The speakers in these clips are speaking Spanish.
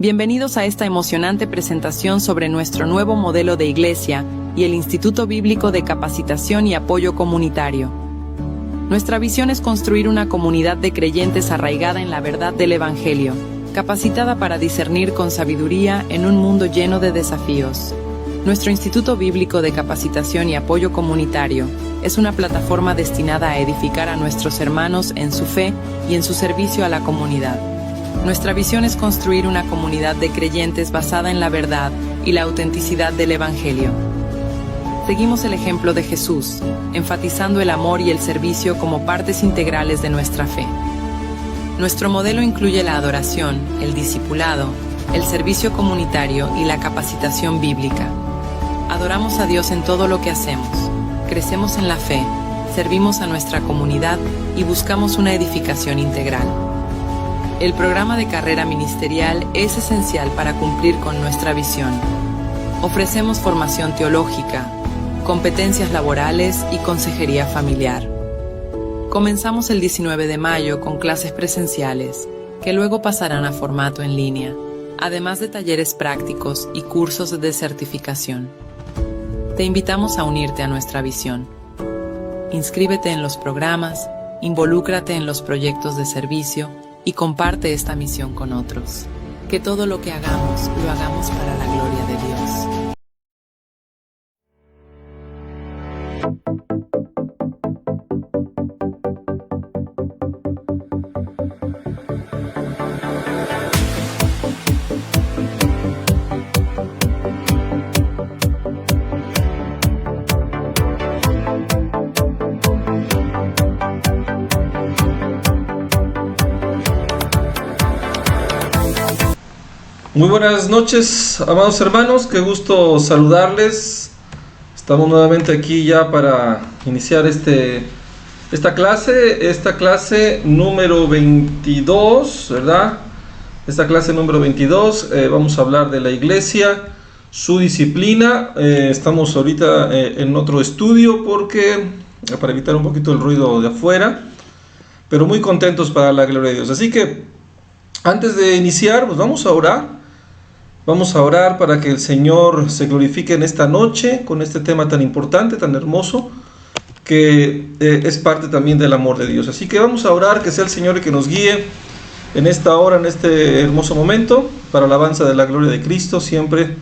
Bienvenidos a esta emocionante presentación sobre nuestro nuevo modelo de iglesia y el Instituto Bíblico de Capacitación y Apoyo Comunitario. Nuestra visión es construir una comunidad de creyentes arraigada en la verdad del Evangelio, capacitada para discernir con sabiduría en un mundo lleno de desafíos. Nuestro Instituto Bíblico de Capacitación y Apoyo Comunitario es una plataforma destinada a edificar a nuestros hermanos en su fe y en su servicio a la comunidad. Nuestra visión es construir una comunidad de creyentes basada en la verdad y la autenticidad del Evangelio. Seguimos el ejemplo de Jesús, enfatizando el amor y el servicio como partes integrales de nuestra fe. Nuestro modelo incluye la adoración, el discipulado, el servicio comunitario y la capacitación bíblica. Adoramos a Dios en todo lo que hacemos, crecemos en la fe, servimos a nuestra comunidad y buscamos una edificación integral. El programa de carrera ministerial es esencial para cumplir con nuestra visión. Ofrecemos formación teológica, competencias laborales y consejería familiar. Comenzamos el 19 de mayo con clases presenciales, que luego pasarán a formato en línea, además de talleres prácticos y cursos de certificación. Te invitamos a unirte a nuestra visión. Inscríbete en los programas, involúcrate en los proyectos de servicio y comparte esta misión con otros. Que todo lo que hagamos, lo hagamos para la gloria de Dios. Muy buenas noches, amados hermanos, qué gusto saludarles. Estamos nuevamente aquí ya para iniciar esta clase número 22, ¿verdad? Esta clase número 22, vamos a hablar de la iglesia, su disciplina. Estamos ahorita en otro estudio para evitar un poquito el ruido de afuera, pero muy contentos para la gloria de Dios. Así que antes de iniciar, pues vamos a orar. Vamos a orar para que el Señor se glorifique en esta noche con este tema tan importante, tan hermoso, que es parte también del amor de Dios. Así que vamos a orar, que sea el Señor el que nos guíe en esta hora, en este hermoso momento, para alabanza de la gloria de Cristo, siempre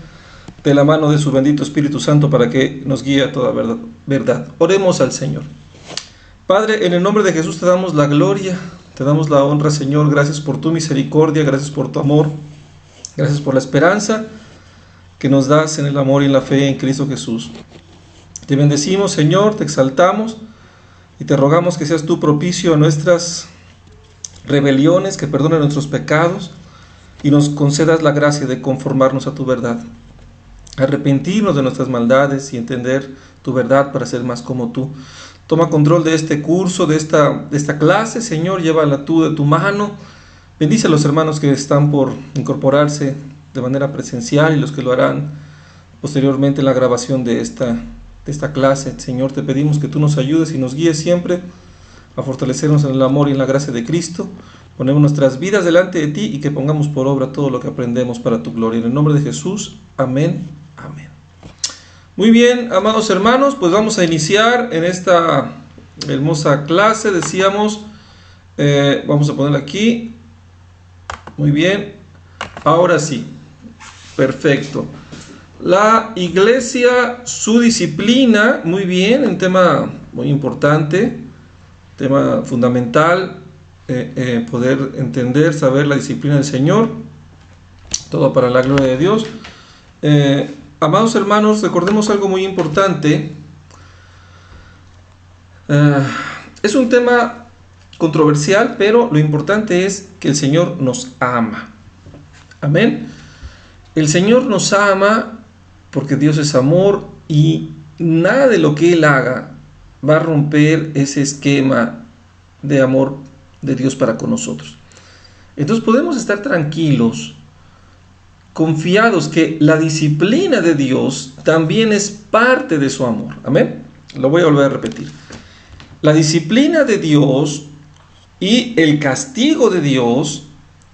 de la mano de su bendito Espíritu Santo, para que nos guíe a toda verdad. Oremos al Señor. Padre, en el nombre de Jesús te damos la gloria, te damos la honra, Señor. Gracias por tu misericordia, gracias por tu amor. Gracias por la esperanza que nos das en el amor y en la fe en Cristo Jesús. Te bendecimos, Señor, te exaltamos y te rogamos que seas tú propicio a nuestras rebeliones, que perdones nuestros pecados y nos concedas la gracia de conformarnos a tu verdad. Arrepentirnos de nuestras maldades y entender tu verdad para ser más como tú. Toma control de este curso, de esta clase, Señor, llévala tú de tu mano. Bendice a los hermanos que están por incorporarse de manera presencial y los que lo harán posteriormente en la grabación de esta clase. Señor, te pedimos que tú nos ayudes y nos guíes siempre a fortalecernos en el amor y en la gracia de Cristo. Ponemos nuestras vidas delante de ti y que pongamos por obra todo lo que aprendemos para tu gloria. En el nombre de Jesús, amén, amén. Muy bien, amados hermanos, pues vamos a iniciar en esta hermosa clase. Decíamos, vamos a ponerla aquí. Muy bien, ahora sí, perfecto. La iglesia, su disciplina, muy bien, un tema muy importante, tema fundamental, poder entender, saber la disciplina del Señor, todo para la gloria de Dios. Amados hermanos, recordemos algo muy importante. Es un tema controversial, pero lo importante es que el Señor nos ama. Amén. El Señor nos ama porque Dios es amor y nada de lo que Él haga va a romper ese esquema de amor de Dios para con nosotros. Entonces podemos estar tranquilos, confiados que la disciplina de Dios también es parte de su amor. Amén. Lo voy a volver a repetir. La disciplina de Dios y el castigo de Dios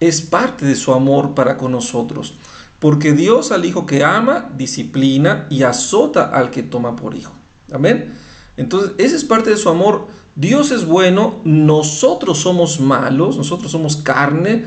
es parte de su amor para con nosotros. Porque Dios al hijo que ama, disciplina y azota al que toma por hijo. Amén. Entonces, esa es parte de su amor. Dios es bueno, nosotros somos malos, nosotros somos carne,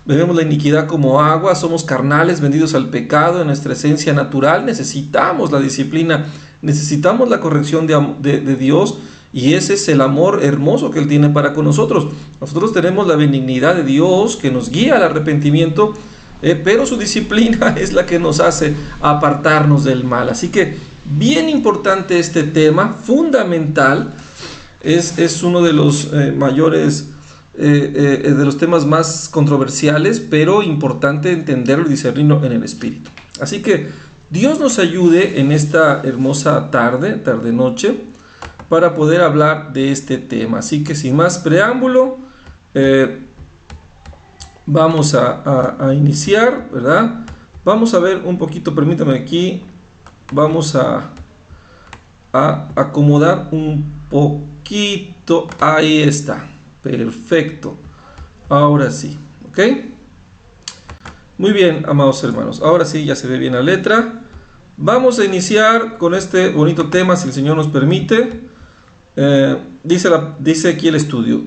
bebemos la iniquidad como agua, somos carnales, vendidos al pecado en nuestra esencia natural. Necesitamos la disciplina, necesitamos la corrección de Dios, y ese es el amor hermoso que Él tiene para con nosotros. Nosotros tenemos la benignidad de Dios que nos guía al arrepentimiento, pero su disciplina es la que nos hace apartarnos del mal. Así que bien importante este tema, fundamental, es uno de los mayores, de los temas más controversiales, pero importante entenderlo y discernirlo en el Espíritu. Así que Dios nos ayude en esta hermosa tarde-noche, para poder hablar de este tema. Así que sin más preámbulo, vamos a iniciar, ¿verdad? Vamos a ver un poquito, permítame aquí, vamos a acomodar un poquito, ahí está, perfecto, ahora sí, ¿ok? Muy bien, amados hermanos, ahora sí ya se ve bien la letra. Vamos a iniciar con este bonito tema, si el Señor nos permite. Dice aquí el estudio,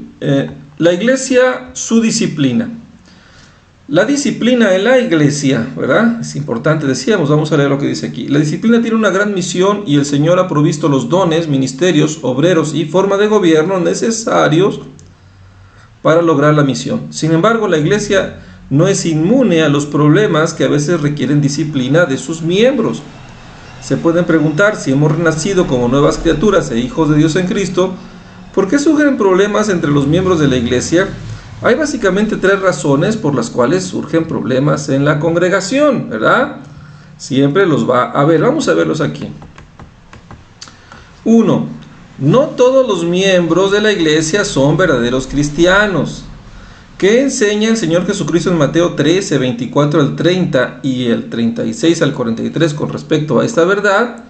la iglesia, su disciplina. La disciplina en la iglesia, ¿verdad? Es importante, decíamos, vamos a leer lo que dice aquí. La disciplina tiene una gran misión y el Señor ha provisto los dones, ministerios, obreros y forma de gobierno necesarios para lograr la misión. Sin embargo, la iglesia no es inmune a los problemas que a veces requieren disciplina de sus miembros. Se pueden preguntar si hemos renacido como nuevas criaturas e hijos de Dios en Cristo, ¿por qué surgen problemas entre los miembros de la iglesia? Hay básicamente 3 razones por las cuales surgen problemas en la congregación, ¿verdad? Siempre los va a haber. Vamos a verlos aquí. 1. No todos los miembros de la iglesia son verdaderos cristianos. ¿Qué enseña el Señor Jesucristo en Mateo 13, 24 al 30 y el 36 al 43 con respecto a esta verdad?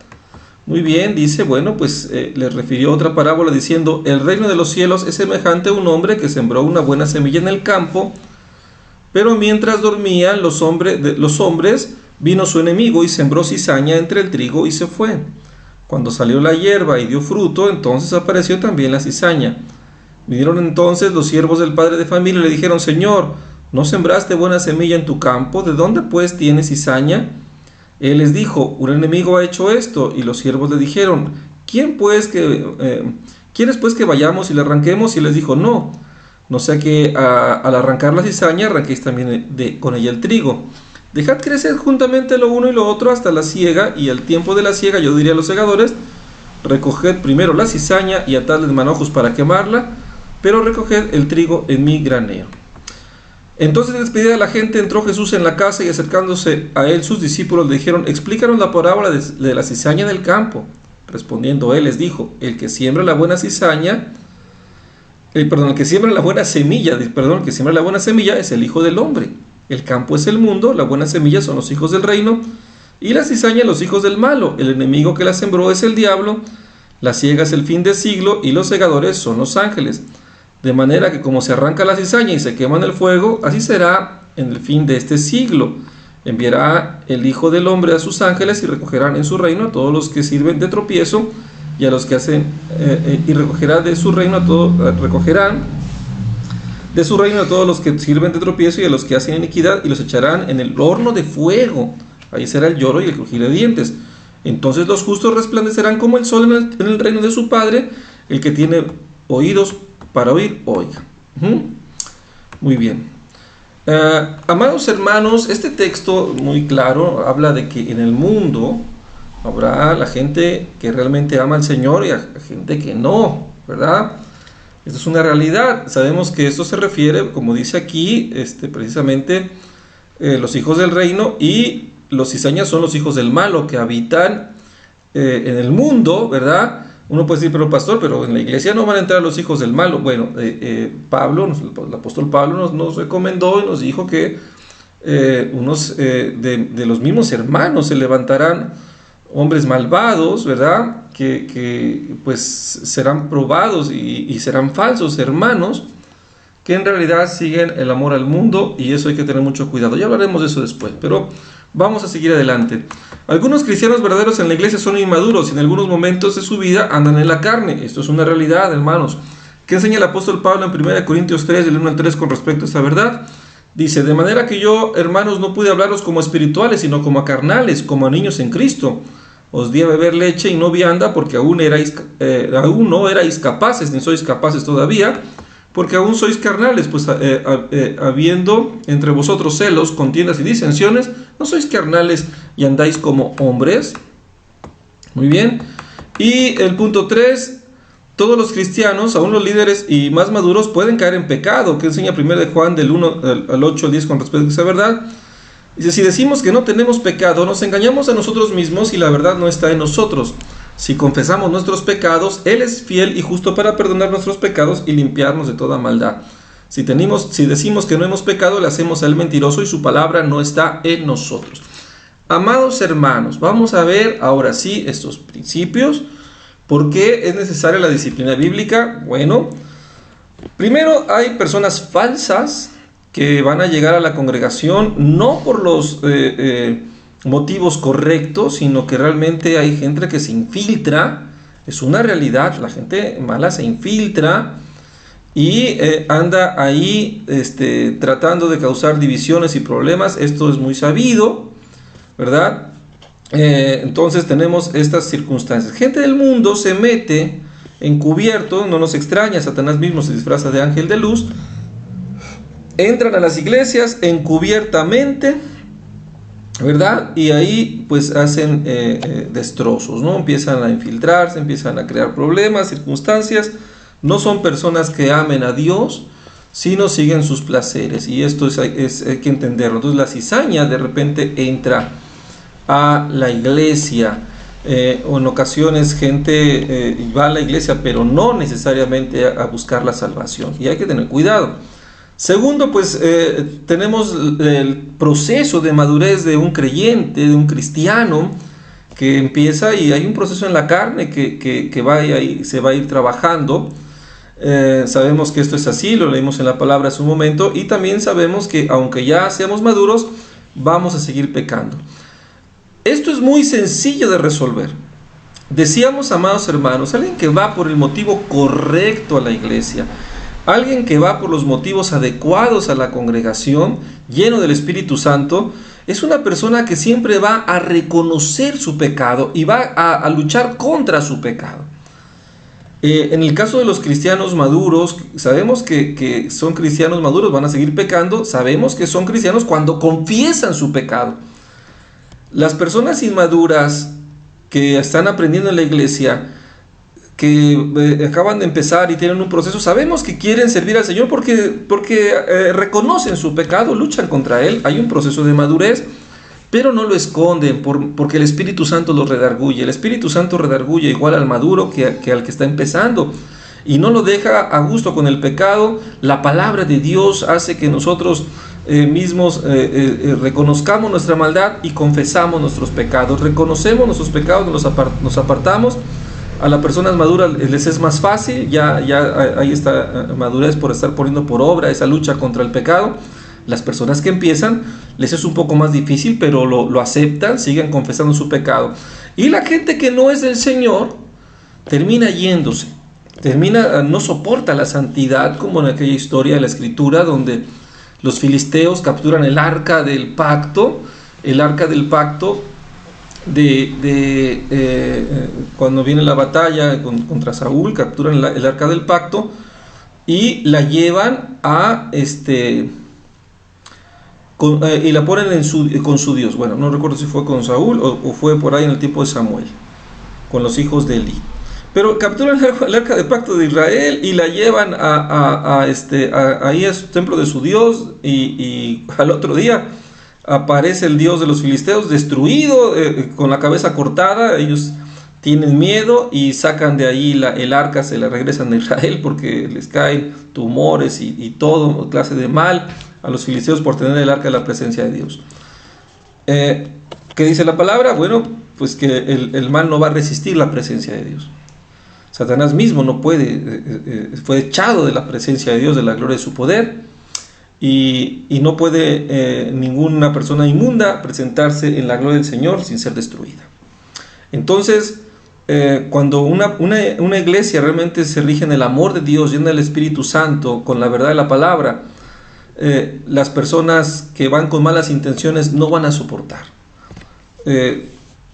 Muy bien, dice, bueno, pues le refirió otra parábola diciendo, el reino de los cielos es semejante a un hombre que sembró una buena semilla en el campo, pero mientras dormían los hombres, vino su enemigo y sembró cizaña entre el trigo y se fue. Cuando salió la hierba y dio fruto, entonces apareció también la cizaña. Vinieron entonces los siervos del padre de familia y le dijeron, Señor, ¿no sembraste buena semilla en tu campo? ¿De dónde pues tienes cizaña? Él les dijo, un enemigo ha hecho esto. Y los siervos le dijeron, ¿quieres pues que vayamos y le arranquemos? Y les dijo, no sea que al arrancar la cizaña arranquéis también con ella el trigo. Dejad crecer juntamente lo uno y lo otro hasta la siega, y al tiempo de la siega yo diría a los segadores, recoged primero la cizaña y atadle de manojos para quemarla, pero recoged el trigo en mi granero. Entonces, despedida la gente, entró Jesús en la casa y acercándose a él sus discípulos le dijeron, explícanos la parábola de la cizaña del campo. Respondiendo él les dijo, el que siembra la buena semilla es el Hijo del Hombre. El campo es el mundo, la buena semilla son los hijos del reino, y la cizaña los hijos del malo. El enemigo que la sembró es el diablo, la siega es el fin del siglo, y los segadores son los ángeles. De manera que como se arranca la cizaña y se quema en el fuego, así será en el fin de este siglo. Enviará el Hijo del Hombre a sus ángeles y recogerán en su reino a todos los que sirven de tropiezo y a los que hacen recogerán de su reino a todos los que sirven de tropiezo y a los que hacen iniquidad, y los echarán en el horno de fuego. Ahí será el lloro y el crujir de dientes. Entonces los justos resplandecerán como el sol en el reino de su Padre. El que tiene oídos para oír, oiga. Muy bien. Amados hermanos, este texto muy claro habla de que en el mundo habrá la gente que realmente ama al Señor y a gente que no, ¿verdad? Esto es una realidad. Sabemos que esto se refiere, como dice aquí, precisamente los hijos del reino, y los cizañas son los hijos del malo que habitan en el mundo, ¿verdad? Uno puede decir, pero pastor, pero en la iglesia no van a entrar los hijos del malo. Bueno, Pablo, el apóstol Pablo nos recomendó y nos dijo que unos de los mismos hermanos se levantarán hombres malvados, ¿verdad? Que pues serán probados y serán falsos hermanos que en realidad siguen el amor al mundo, y eso hay que tener mucho cuidado. Ya hablaremos de eso después, pero vamos a seguir adelante. Algunos cristianos verdaderos en la iglesia son inmaduros y en algunos momentos de su vida andan en la carne. Esto es una realidad, hermanos. ¿Qué enseña el apóstol Pablo en 1 Corintios 3, del 1 al 3 con respecto a esta verdad? Dice: de manera que yo, hermanos, no pude hablaros como espirituales, sino como a carnales, como a niños en Cristo. Os di a beber leche y no vianda, porque aún no erais capaces, ni sois capaces todavía, porque aún sois carnales, pues habiendo entre vosotros celos, contiendas y disensiones, ¿no sois carnales y andáis como hombres? Muy bien. Y el punto 3, todos los cristianos, aún los líderes y más maduros, pueden caer en pecado, que enseña 1 Juan del 1 al 8 al 10 con respecto a esa verdad. Dice: si decimos que no tenemos pecado, nos engañamos a nosotros mismos y la verdad no está en nosotros. Si confesamos nuestros pecados, Él es fiel y justo para perdonar nuestros pecados y limpiarnos de toda maldad. Si decimos que no hemos pecado, le hacemos a Él mentiroso y su palabra no está en nosotros. Amados hermanos, vamos a ver ahora sí estos principios. ¿Por qué es necesaria la disciplina bíblica? Bueno, primero, hay personas falsas que van a llegar a la congregación no por los motivos correctos, sino que realmente hay gente que se infiltra. Es una realidad, la gente mala se infiltra y anda ahí tratando de causar divisiones y problemas. Esto es muy sabido, ¿verdad? Entonces tenemos estas circunstancias. Gente del mundo se mete encubierto, no nos extraña, Satanás mismo se disfraza de ángel de luz. Entran a las iglesias encubiertamente, ¿verdad? Y ahí pues hacen destrozos, ¿no? Empiezan a infiltrarse, empiezan a crear problemas, circunstancias. No son personas que amen a Dios, sino siguen sus placeres, y esto hay que entenderlo. Entonces la cizaña de repente entra a la iglesia, o en ocasiones gente va a la iglesia pero no necesariamente a buscar la salvación, y hay que tener cuidado. Segundo, pues tenemos el proceso de madurez de un creyente, de un cristiano, que empieza, y hay un proceso en la carne que va y se va a ir trabajando. Sabemos que esto es así, lo leímos en la palabra hace un momento, y también sabemos que aunque ya seamos maduros, vamos a seguir pecando. Esto es muy sencillo de resolver. Decíamos, amados hermanos, alguien que va por el motivo correcto a la iglesia, alguien que va por los motivos adecuados a la congregación, lleno del Espíritu Santo, es una persona que siempre va a reconocer su pecado y va a luchar contra su pecado. En el caso de los cristianos maduros, sabemos que son cristianos maduros, van a seguir pecando. Sabemos que son cristianos cuando confiesan su pecado. Las personas inmaduras que están aprendiendo en la iglesia, que acaban de empezar y tienen un proceso, sabemos que quieren servir al Señor porque reconocen su pecado, luchan contra él. Hay un proceso de madurez, pero no lo esconden porque el Espíritu Santo los redarguye. El Espíritu Santo redarguye igual al maduro que al que está empezando, y no lo deja a gusto con el pecado. La palabra de Dios hace que nosotros mismos reconozcamos nuestra maldad y confesamos nuestros pecados. Reconocemos nuestros pecados, nos apartamos. A las personas maduras les es más fácil, ya hay esta madurez por estar poniendo por obra esa lucha contra el pecado. Las personas que empiezan les es un poco más difícil, pero lo aceptan, siguen confesando su pecado. Y la gente que no es del Señor termina yéndose, no soporta la santidad, como en aquella historia de la Escritura donde los filisteos capturan el arca del pacto, cuando viene la batalla contra Saúl, capturan el arca del pacto y la llevan y la ponen con su Dios. Bueno, no recuerdo si fue con Saúl o fue por ahí en el tiempo de Samuel, con los hijos de Eli. Pero capturan el arca del pacto de Israel y la llevan ahí a su templo de su Dios, y al otro día aparece el Dios de los filisteos destruido, con la cabeza cortada. Ellos tienen miedo y sacan de ahí el arca, se la regresan a Israel porque les caen tumores y todo clase de mal a los filisteos por tener el arca de la presencia de Dios. ¿Qué dice la palabra? Bueno, pues que el mal no va a resistir la presencia de Dios. Satanás mismo no puede, fue echado de la presencia de Dios, de la gloria de su poder, y no puede ninguna persona inmunda presentarse en la gloria del Señor sin ser destruida. Entonces, cuando una iglesia realmente se rige en el amor de Dios, llena del Espíritu Santo, con la verdad de la palabra, las personas que van con malas intenciones no van a soportar,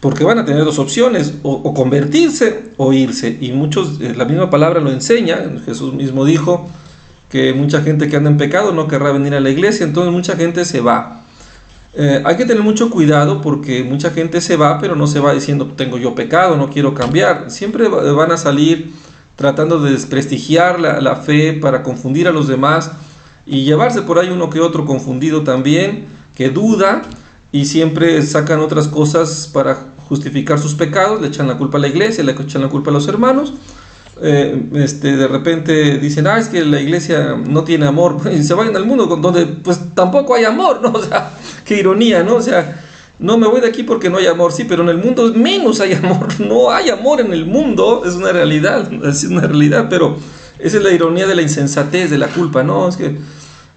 porque van a tener dos opciones, o convertirse o irse, y muchos, la misma palabra lo enseña. Jesús mismo dijo que mucha gente que anda en pecado no querrá venir a la iglesia, entonces mucha gente se va. Hay que tener mucho cuidado, porque mucha gente se va, pero no se va diciendo tengo yo pecado, no quiero cambiar. Siempre van a salir tratando de desprestigiar la fe para confundir a los demás y llevarse por ahí uno que otro confundido también, que duda, y siempre sacan otras cosas para justificar sus pecados. Le echan la culpa a la iglesia, le echan la culpa a los hermanos. De repente dicen, es que la iglesia no tiene amor, y se vayan al mundo donde pues tampoco hay amor, ¿no? O sea, qué ironía, ¿no? O sea, no me voy de aquí porque no hay amor, sí, pero en el mundo menos hay amor. No hay amor en el mundo, es una realidad, pero esa es la ironía de la insensatez, de la culpa, ¿no? Es que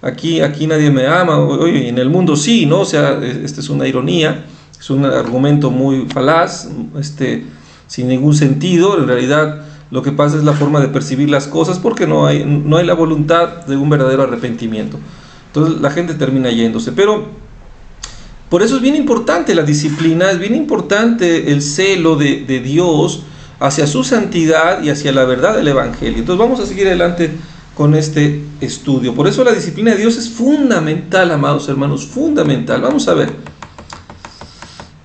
aquí nadie me ama, oye, en el mundo sí, ¿no? O sea, esta es una ironía, es un argumento muy falaz, sin ningún sentido. En realidad lo que pasa es la forma de percibir las cosas, porque no hay la voluntad de un verdadero arrepentimiento. Entonces la gente termina yéndose. Pero por eso es bien importante la disciplina, es bien importante el celo de Dios hacia su santidad y hacia la verdad del Evangelio. Entonces vamos a seguir adelante con este estudio. Por eso la disciplina de Dios es fundamental, amados hermanos, fundamental. Vamos a ver.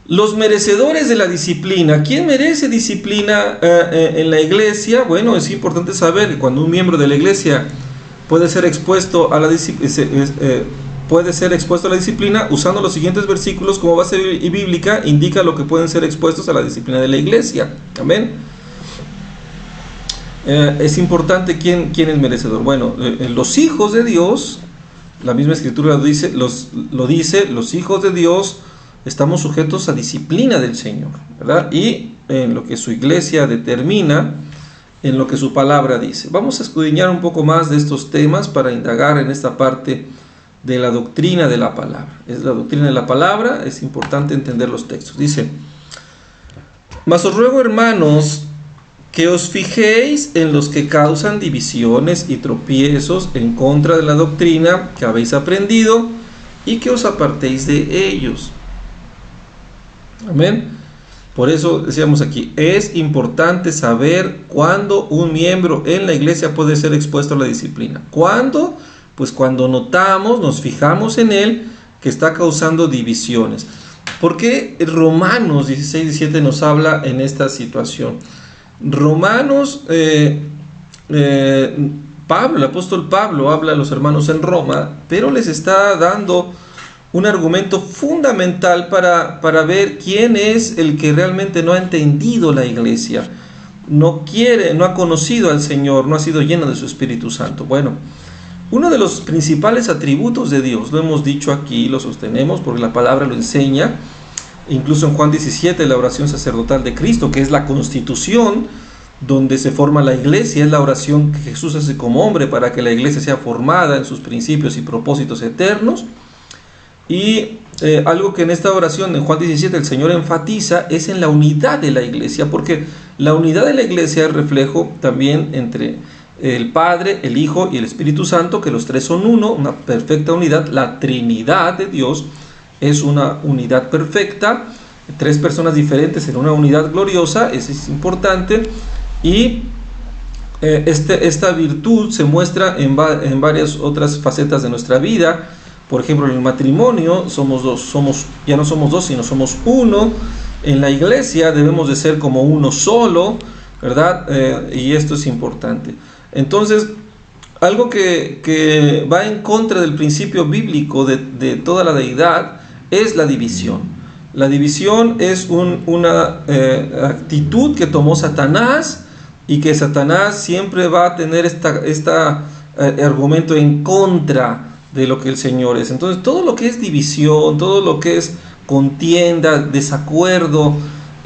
Los merecedores de la disciplina. ¿Quién merece disciplina en la iglesia? Bueno, es importante saber que cuando un miembro de la iglesia puede ser expuesto a la disciplina, usando los siguientes versículos como base bíblica, indica lo que pueden ser expuestos a la disciplina de la iglesia. Amén. Es importante quién es merecedor. Bueno, los hijos de Dios, la misma escritura lo dice, los hijos de Dios estamos sujetos a disciplina del Señor, ¿verdad? Y en lo que su iglesia determina, en lo que su palabra dice. Vamos a escudriñar un poco más de estos temas para indagar en esta parte de la doctrina de la palabra. Es la doctrina de la palabra, es importante entender los textos. Dice: mas os ruego, hermanos, que os fijéis en los que causan divisiones y tropiezos en contra de la doctrina que habéis aprendido, y que os apartéis de ellos. Amén. Por eso decíamos aquí, es importante saber cuándo un miembro en la iglesia puede ser expuesto a la disciplina. ¿Cuándo? Pues cuando notamos, nos fijamos en él, que está causando divisiones. ¿Por qué Romanos 16:17 nos habla en esta situación? Romanos, Pablo, el apóstol Pablo habla a los hermanos en Roma, pero les está dando un argumento fundamental para ver quién es el que realmente no ha entendido la iglesia, no ha conocido al Señor, no ha sido lleno de su Espíritu Santo. Bueno, uno de los principales atributos de Dios, lo hemos dicho aquí, lo sostenemos porque la palabra lo enseña, incluso en Juan 17, la oración sacerdotal de Cristo, que es la constitución donde se forma la iglesia, es la oración que Jesús hace como hombre para que la iglesia sea formada en sus principios y propósitos eternos. Y algo que en esta oración, en Juan 17, el Señor enfatiza es en la unidad de la iglesia, porque la unidad de la iglesia es reflejo también entre el Padre, el Hijo y el Espíritu Santo, que los tres son uno, una perfecta unidad. La Trinidad de Dios es una unidad perfecta, tres personas diferentes en una unidad gloriosa, eso es importante. Y esta virtud se muestra en varias otras facetas de nuestra vida. Por ejemplo, en el matrimonio ya no somos dos, sino somos uno. En la iglesia debemos de ser como uno solo, ¿verdad? Y esto es importante. Entonces, algo que va en contra del principio bíblico de toda la deidad es la división. La división es una actitud que tomó Satanás, y que Satanás siempre va a tener este argumento en contra de lo que el Señor es. Entonces todo lo que es división, todo lo que es contienda, desacuerdo,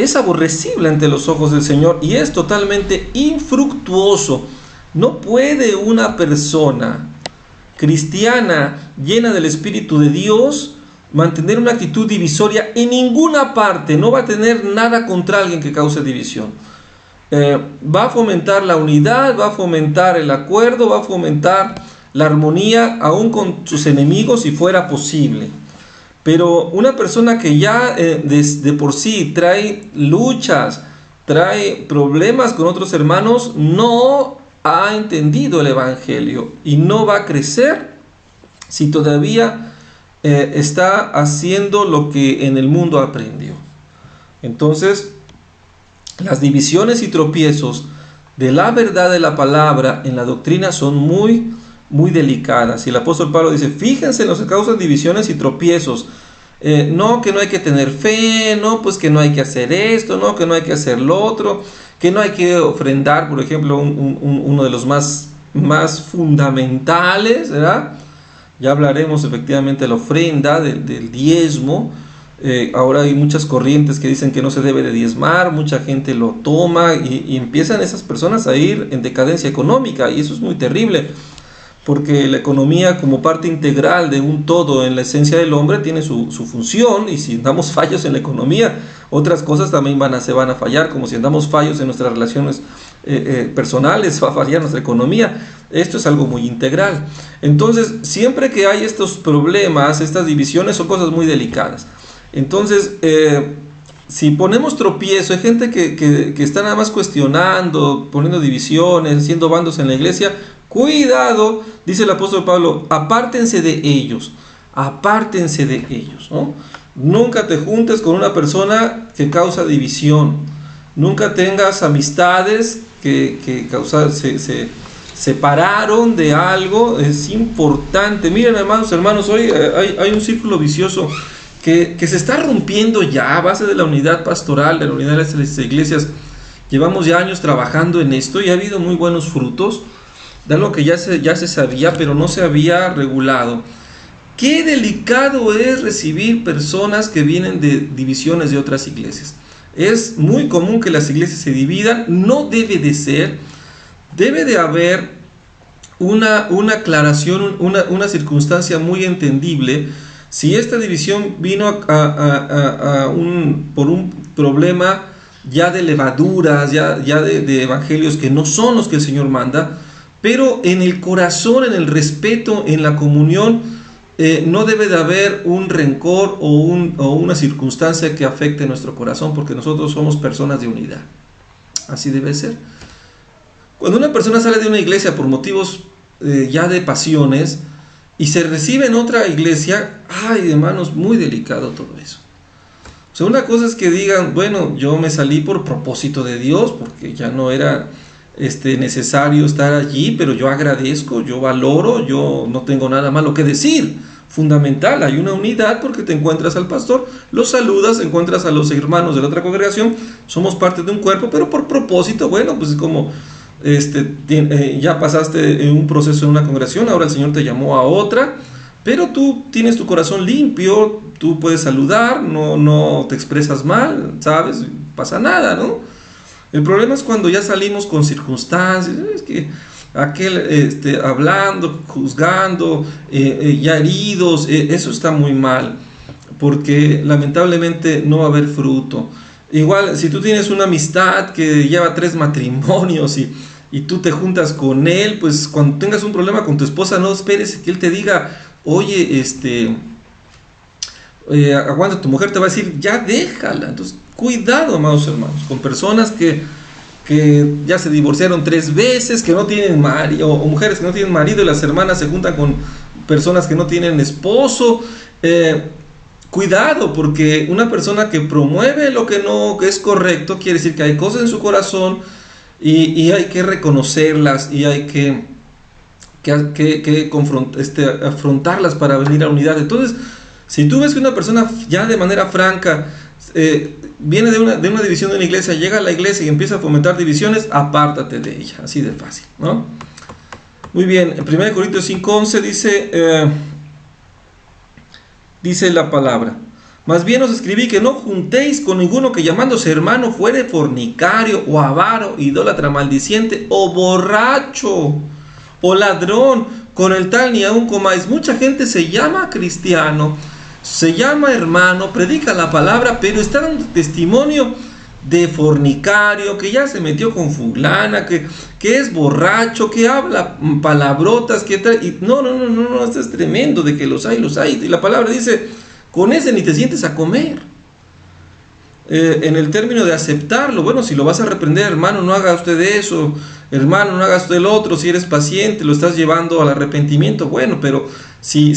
es aborrecible ante los ojos del Señor y es totalmente infructuoso. No puede una persona cristiana llena del Espíritu de Dios mantener una actitud divisoria en ninguna parte. No va a tener nada contra alguien que cause división. Va a fomentar la unidad, va a fomentar el acuerdo, va a fomentar la armonía aún con sus enemigos si fuera posible. Pero una persona que ya de por sí trae luchas, trae problemas con otros hermanos, no ha entendido el Evangelio y no va a crecer si todavía está haciendo lo que en el mundo aprendió. Entonces, las divisiones y tropiezos de la verdad de la palabra en la doctrina son muy delicadas. Y el apóstol Pablo dice, fíjense en lo que causan divisiones y tropiezos. No, que no hay que tener fe, no, pues que no hay que hacer esto, no, que no hay que hacer lo otro, que no hay que ofrendar, por ejemplo, uno de los más fundamentales, ¿verdad? Ya hablaremos efectivamente de la ofrenda, del diezmo. Ahora hay muchas corrientes que dicen que no se debe de diezmar, mucha gente lo toma y empiezan esas personas a ir en decadencia económica, y eso es muy terrible, porque la economía como parte integral de un todo en la esencia del hombre tiene su función, y si damos fallos en la economía, otras cosas también se van a fallar, como si damos fallos en nuestras relaciones personales, va a fallar nuestra economía. Esto es algo muy integral. Entonces, siempre que hay estos problemas, estas divisiones, son cosas muy delicadas. Entonces, si ponemos tropiezo, hay gente que está nada más cuestionando, poniendo divisiones, haciendo bandos en la iglesia. Cuidado, dice el apóstol Pablo, apártense de ellos, ¿no? Nunca te juntes con una persona que causa división, nunca tengas amistades que se separaron de algo. Es importante. Miren, hermanos, hoy hay un círculo vicioso que se está rompiendo ya a base de la unidad pastoral, de la unidad de las iglesias. Llevamos ya años trabajando en esto y ha habido muy buenos frutos de algo que ya se sabía, pero no se había regulado. Qué delicado es recibir personas que vienen de divisiones de otras iglesias. Es muy común que las iglesias se dividan, no debe de ser. Debe de haber una aclaración, una circunstancia muy entendible. Si esta división vino por un problema ya de levaduras, ya de evangelios que no son los que el Señor manda, pero en el corazón, en el respeto, en la comunión, no debe de haber un rencor o una circunstancia que afecte nuestro corazón, porque nosotros somos personas de unidad. Así debe ser. Cuando una persona sale de una iglesia por motivos ya de pasiones y se recibe en otra iglesia, ay, hermanos, muy delicado todo eso. O sea, una cosa es que digan, bueno, yo me salí por propósito de Dios, porque ya no era necesario estar allí, pero yo agradezco, yo valoro, yo no tengo nada malo que decir. Fundamental, hay una unidad porque te encuentras al pastor, lo saludas, encuentras a los hermanos de la otra congregación, somos parte de un cuerpo, pero por propósito. Bueno, pues es como ya pasaste un proceso en una congregación, ahora el Señor te llamó a otra, pero tú tienes tu corazón limpio, tú puedes saludar, no te expresas mal, ¿sabes? Pasa nada, ¿no? El problema es cuando ya salimos con circunstancias, es que aquel hablando, juzgando, ya heridos, eso está muy mal, porque lamentablemente no va a haber fruto. Igual, si tú tienes una amistad que lleva 3 matrimonios y tú te juntas con él, pues cuando tengas un problema con tu esposa, no esperes que él te diga, oye, aguanta, tu mujer te va a decir, ya déjala. Entonces, cuidado, amados hermanos, con personas que ya se divorciaron 3 veces, que no tienen marido, o mujeres que no tienen marido, y las hermanas se juntan con personas que no tienen esposo. Cuidado, porque una persona que promueve lo que no es correcto, quiere decir que hay cosas en su corazón y hay que reconocerlas y hay que afrontarlas para venir a unidad. Entonces, si tú ves que una persona ya de manera franca viene de una división de una iglesia, llega a la iglesia y empieza a fomentar divisiones, apártate de ella, así de fácil, ¿no? Muy bien, en 1 Corintios 5:11 dice la palabra: Más bien os escribí que no juntéis con ninguno que llamándose hermano fuere fornicario, o avaro, idólatra, maldiciente, o borracho, o ladrón. Con el tal ni aun comáis. Mucha gente se llama cristiano, se llama hermano, predica la palabra, pero está dando testimonio de fornicario, que ya se metió con fulana, que es borracho, que habla palabrotas, que tal. Y no, esto es tremendo, de que los hay. Y la palabra dice, con ese ni te sientes a comer. En el término de aceptarlo, bueno, si lo vas a reprender, hermano, no haga usted eso, hermano, no haga usted el otro, si eres paciente, lo estás llevando al arrepentimiento, bueno, pero si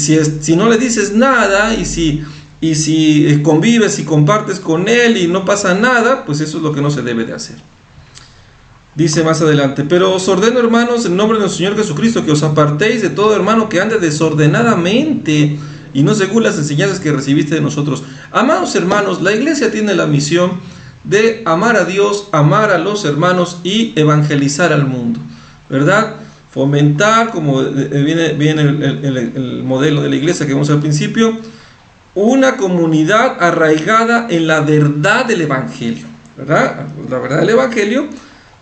no le dices nada, y si convives y compartes con él y no pasa nada, pues eso es lo que no se debe de hacer. Dice más adelante, pero os ordeno, hermanos, en nombre de nuestro Señor Jesucristo, que os apartéis de todo hermano que ande desordenadamente y no según las enseñanzas que recibiste de nosotros. Amados hermanos, la iglesia tiene la misión de amar a Dios, amar a los hermanos y evangelizar al mundo, ¿verdad? Fomentar, como viene el modelo de la iglesia que vimos al principio, una comunidad arraigada en la verdad del evangelio, ¿verdad? La verdad del evangelio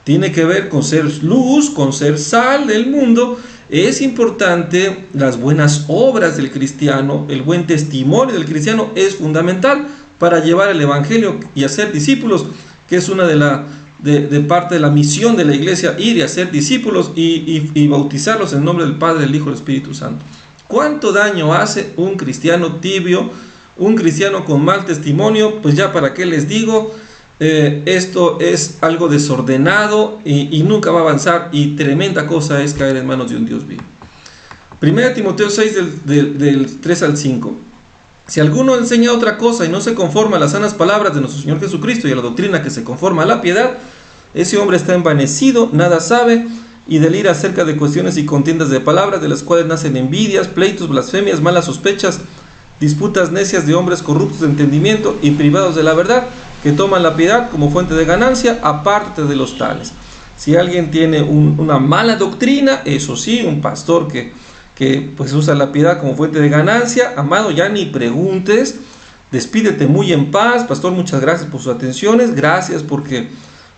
tiene que ver con ser luz, con ser sal del mundo. Es importante las buenas obras del cristiano, el buen testimonio del cristiano es fundamental para llevar el evangelio y hacer discípulos, que es una de parte de la misión de la iglesia, ir y hacer discípulos y bautizarlos en nombre del Padre, del Hijo y del Espíritu Santo. ¿Cuánto daño hace un cristiano tibio, un cristiano con mal testimonio? Pues ya para qué les digo, esto es algo desordenado y nunca va a avanzar, y tremenda cosa es caer en manos de un Dios vivo. 1 Timoteo 6 del 3 al 5. Si alguno enseña otra cosa y no se conforma a las sanas palabras de nuestro Señor Jesucristo y a la doctrina que se conforma a la piedad, ese hombre está envanecido, nada sabe, y delira acerca de cuestiones y contiendas de palabras, de las cuales nacen envidias, pleitos, blasfemias, malas sospechas, disputas necias de hombres corruptos de entendimiento y privados de la verdad, que toman la piedad como fuente de ganancia, aparte de los tales. Si alguien tiene una mala doctrina, eso sí, un pastor que pues usa la piedad como fuente de ganancia, amado, ya ni preguntes, despídete muy en paz. Pastor, muchas gracias por sus atenciones, gracias porque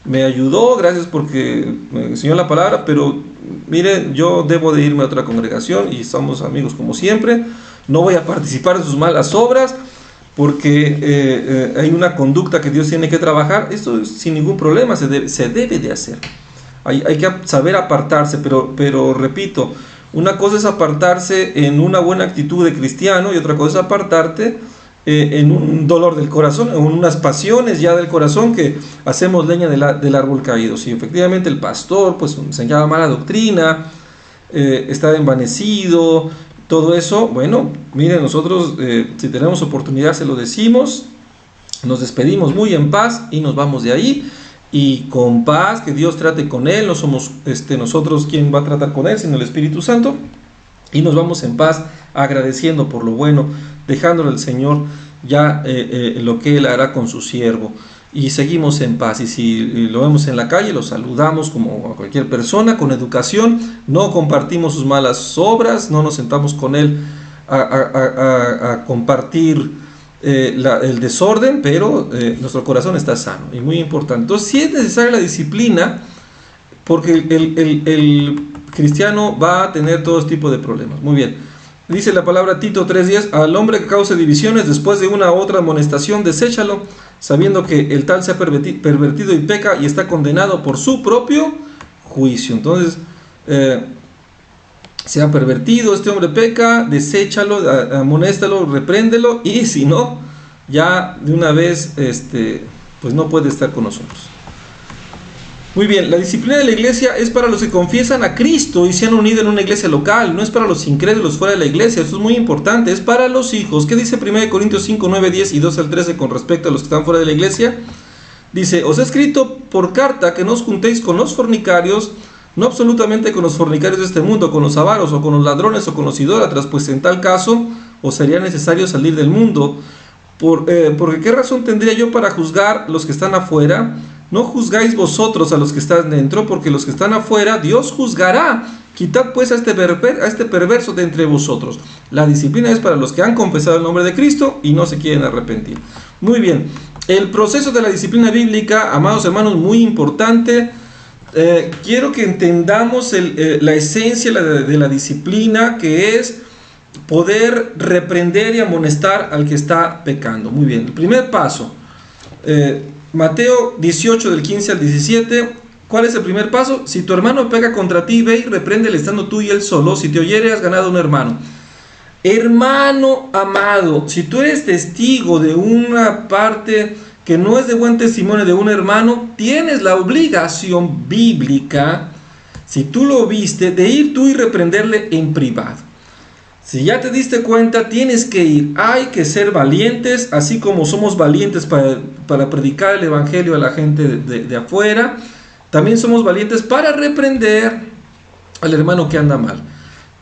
me ayudó, gracias porque me enseñó la palabra, pero mire, yo debo de irme a otra congregación y somos amigos como siempre, no voy a participar en sus malas obras, porque hay una conducta que Dios tiene que trabajar. Esto sin ningún problema se debe de hacer. Hay que saber apartarse, pero repito, una cosa es apartarse en una buena actitud de cristiano y otra cosa es apartarte en un dolor del corazón, en unas pasiones ya del corazón, que hacemos leña del árbol caído. Si efectivamente el pastor pues enseñaba mala doctrina, estaba envanecido, todo eso, bueno, miren, nosotros si tenemos oportunidad se lo decimos, nos despedimos muy en paz y nos vamos de ahí, y con paz, que Dios trate con él. No somos nosotros quien va a tratar con él, sino el Espíritu Santo, y nos vamos en paz agradeciendo por lo bueno, dejándole al Señor ya lo que él hará con su siervo, y seguimos en paz. Y si lo vemos en la calle, lo saludamos como a cualquier persona, con educación, no compartimos sus malas obras, no nos sentamos con él a compartir el desorden, pero nuestro corazón está sano, y muy importante. Entonces sí es necesaria la disciplina, porque el cristiano va a tener todo tipo de problemas. Muy bien, dice la palabra Tito 3:10, al hombre que cause divisiones después de una u otra amonestación, deséchalo, sabiendo que el tal se ha pervertido y peca y está condenado por su propio juicio. Entonces, se ha pervertido, este hombre peca, deséchalo, amonéstalo, repréndelo, y si no, ya de una vez pues no puede estar con nosotros. Muy bien, la disciplina de la iglesia es para los que confiesan a Cristo y se han unido en una iglesia local, no es para los incrédulos fuera de la iglesia. Esto es muy importante, es para los hijos. ¿Qué dice 1 Corintios 5, 9, 10 y 2 al 13 con respecto a los que están fuera de la iglesia? Dice, os he escrito por carta que no os juntéis con los fornicarios, no absolutamente con los fornicarios de este mundo, con los avaros o con los ladrones o con los idólatras, pues en tal caso os sería necesario salir del mundo. Porque ¿qué razón tendría yo para juzgar los que están afuera? No juzgáis vosotros a los que están dentro, porque los que están afuera Dios juzgará. Quitad pues a este perverso de entre vosotros. La disciplina es para los que han confesado el nombre de Cristo y no se quieren arrepentir. Muy bien, el proceso de la disciplina bíblica, amados hermanos, muy importante. Quiero que entendamos la esencia de la disciplina, que es poder reprender y amonestar al que está pecando. Muy bien, el primer paso, Mateo 18 del 15 al 17. ¿Cuál es el primer paso? Si tu hermano peca contra ti, ve y repréndele estando tú y él solo. Si te oyere, has ganado un hermano. Hermano amado, si tú eres testigo de una parte que no es de buen testimonio de un hermano, tienes la obligación bíblica, si tú lo viste, de ir tú y reprenderle en privado. Si ya te diste cuenta, tienes que ir. Hay que ser valientes, así como somos valientes para predicar el evangelio a la gente de afuera. También somos valientes para reprender al hermano que anda mal.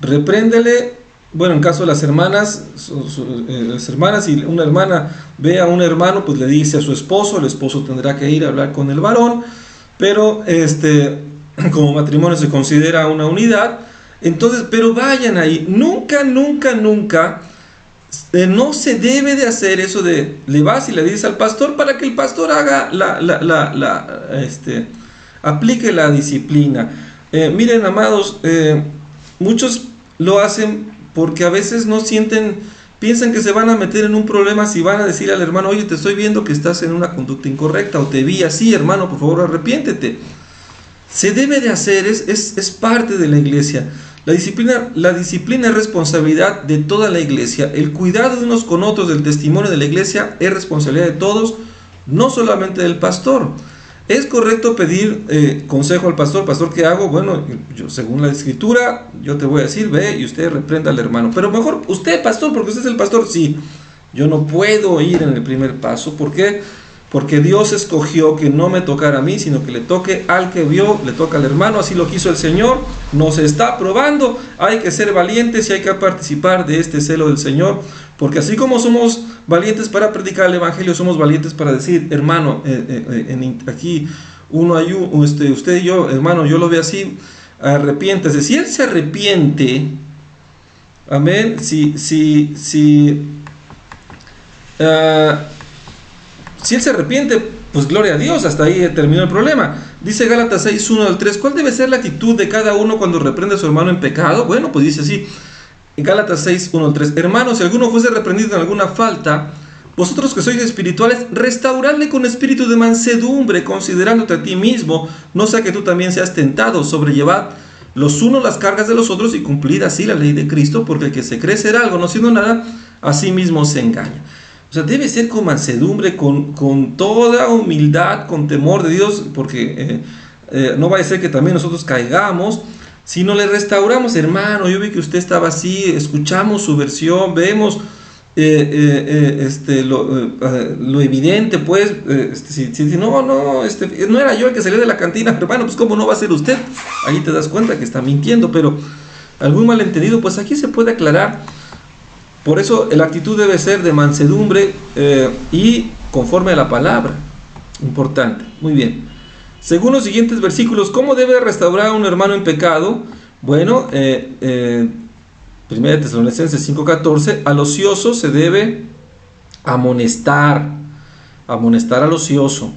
Repréndele, bueno, en caso de las hermanas, si una hermana ve a un hermano, pues le dice a su esposo, el esposo tendrá que ir a hablar con el varón, pero como matrimonio se considera una unidad. Entonces, pero vayan ahí. Nunca, no se debe de hacer eso de, le vas y le dices al pastor para que el pastor haga aplique la disciplina. Miren, amados, muchos lo hacen porque a veces no piensan que se van a meter en un problema si van a decir al hermano, oye, te estoy viendo que estás en una conducta incorrecta, o te vi así, hermano, por favor arrepiéntete. Se debe de hacer, es parte de la iglesia. La disciplina es responsabilidad de toda la iglesia. El cuidado de unos con otros del testimonio de la iglesia es responsabilidad de todos, no solamente del pastor. ¿Es correcto pedir consejo al pastor? ¿Pastor, qué hago? Bueno, yo según la escritura, yo te voy a decir, ve y usted reprenda al hermano. Pero mejor usted, pastor, porque usted es el pastor. Sí, yo no puedo ir en el primer paso. ¿Por qué? Porque Dios escogió que no me tocara a mí, sino que le toque al que vio, le toca al hermano. Así lo quiso el Señor. Nos está probando. Hay que ser valientes y hay que participar de este celo del Señor. Porque así como somos valientes para predicar el evangelio, somos valientes para decir, hermano, aquí uno hay usted y yo, hermano, yo lo veo así, arrepiéntese. Si él se arrepiente, amén, si él se arrepiente, pues gloria a Dios, hasta ahí terminó el problema. Dice Gálatas 6, 1 al 3, ¿cuál debe ser la actitud de cada uno cuando reprende a su hermano en pecado? Bueno, pues dice así, en Gálatas 6, 1 al 3, hermanos, si alguno fuese reprendido en alguna falta, vosotros que sois espirituales, restauradle con espíritu de mansedumbre, considerándote a ti mismo, no sea que tú también seas tentado. Sobrellevad los unos las cargas de los otros y cumplid así la ley de Cristo, porque el que se cree ser algo no siendo nada, a sí mismo se engaña. O sea, debe ser con mansedumbre, con toda humildad, con temor de Dios, porque no vaya a ser que también nosotros caigamos. Si no le restauramos, hermano, yo vi que usted estaba así, escuchamos su versión, vemos lo evidente, pues, si no era yo el que salía de la cantina, hermano, pues cómo no va a ser usted. Ahí te das cuenta que está mintiendo, pero algún malentendido, pues aquí se puede aclarar. Por eso la actitud debe ser de mansedumbre y conforme a la palabra. Importante, muy bien. Según los siguientes versículos, ¿cómo debe restaurar a un hermano en pecado? Bueno, 1 Tesalonicenses 5:14, al ocioso se debe amonestar al ocioso,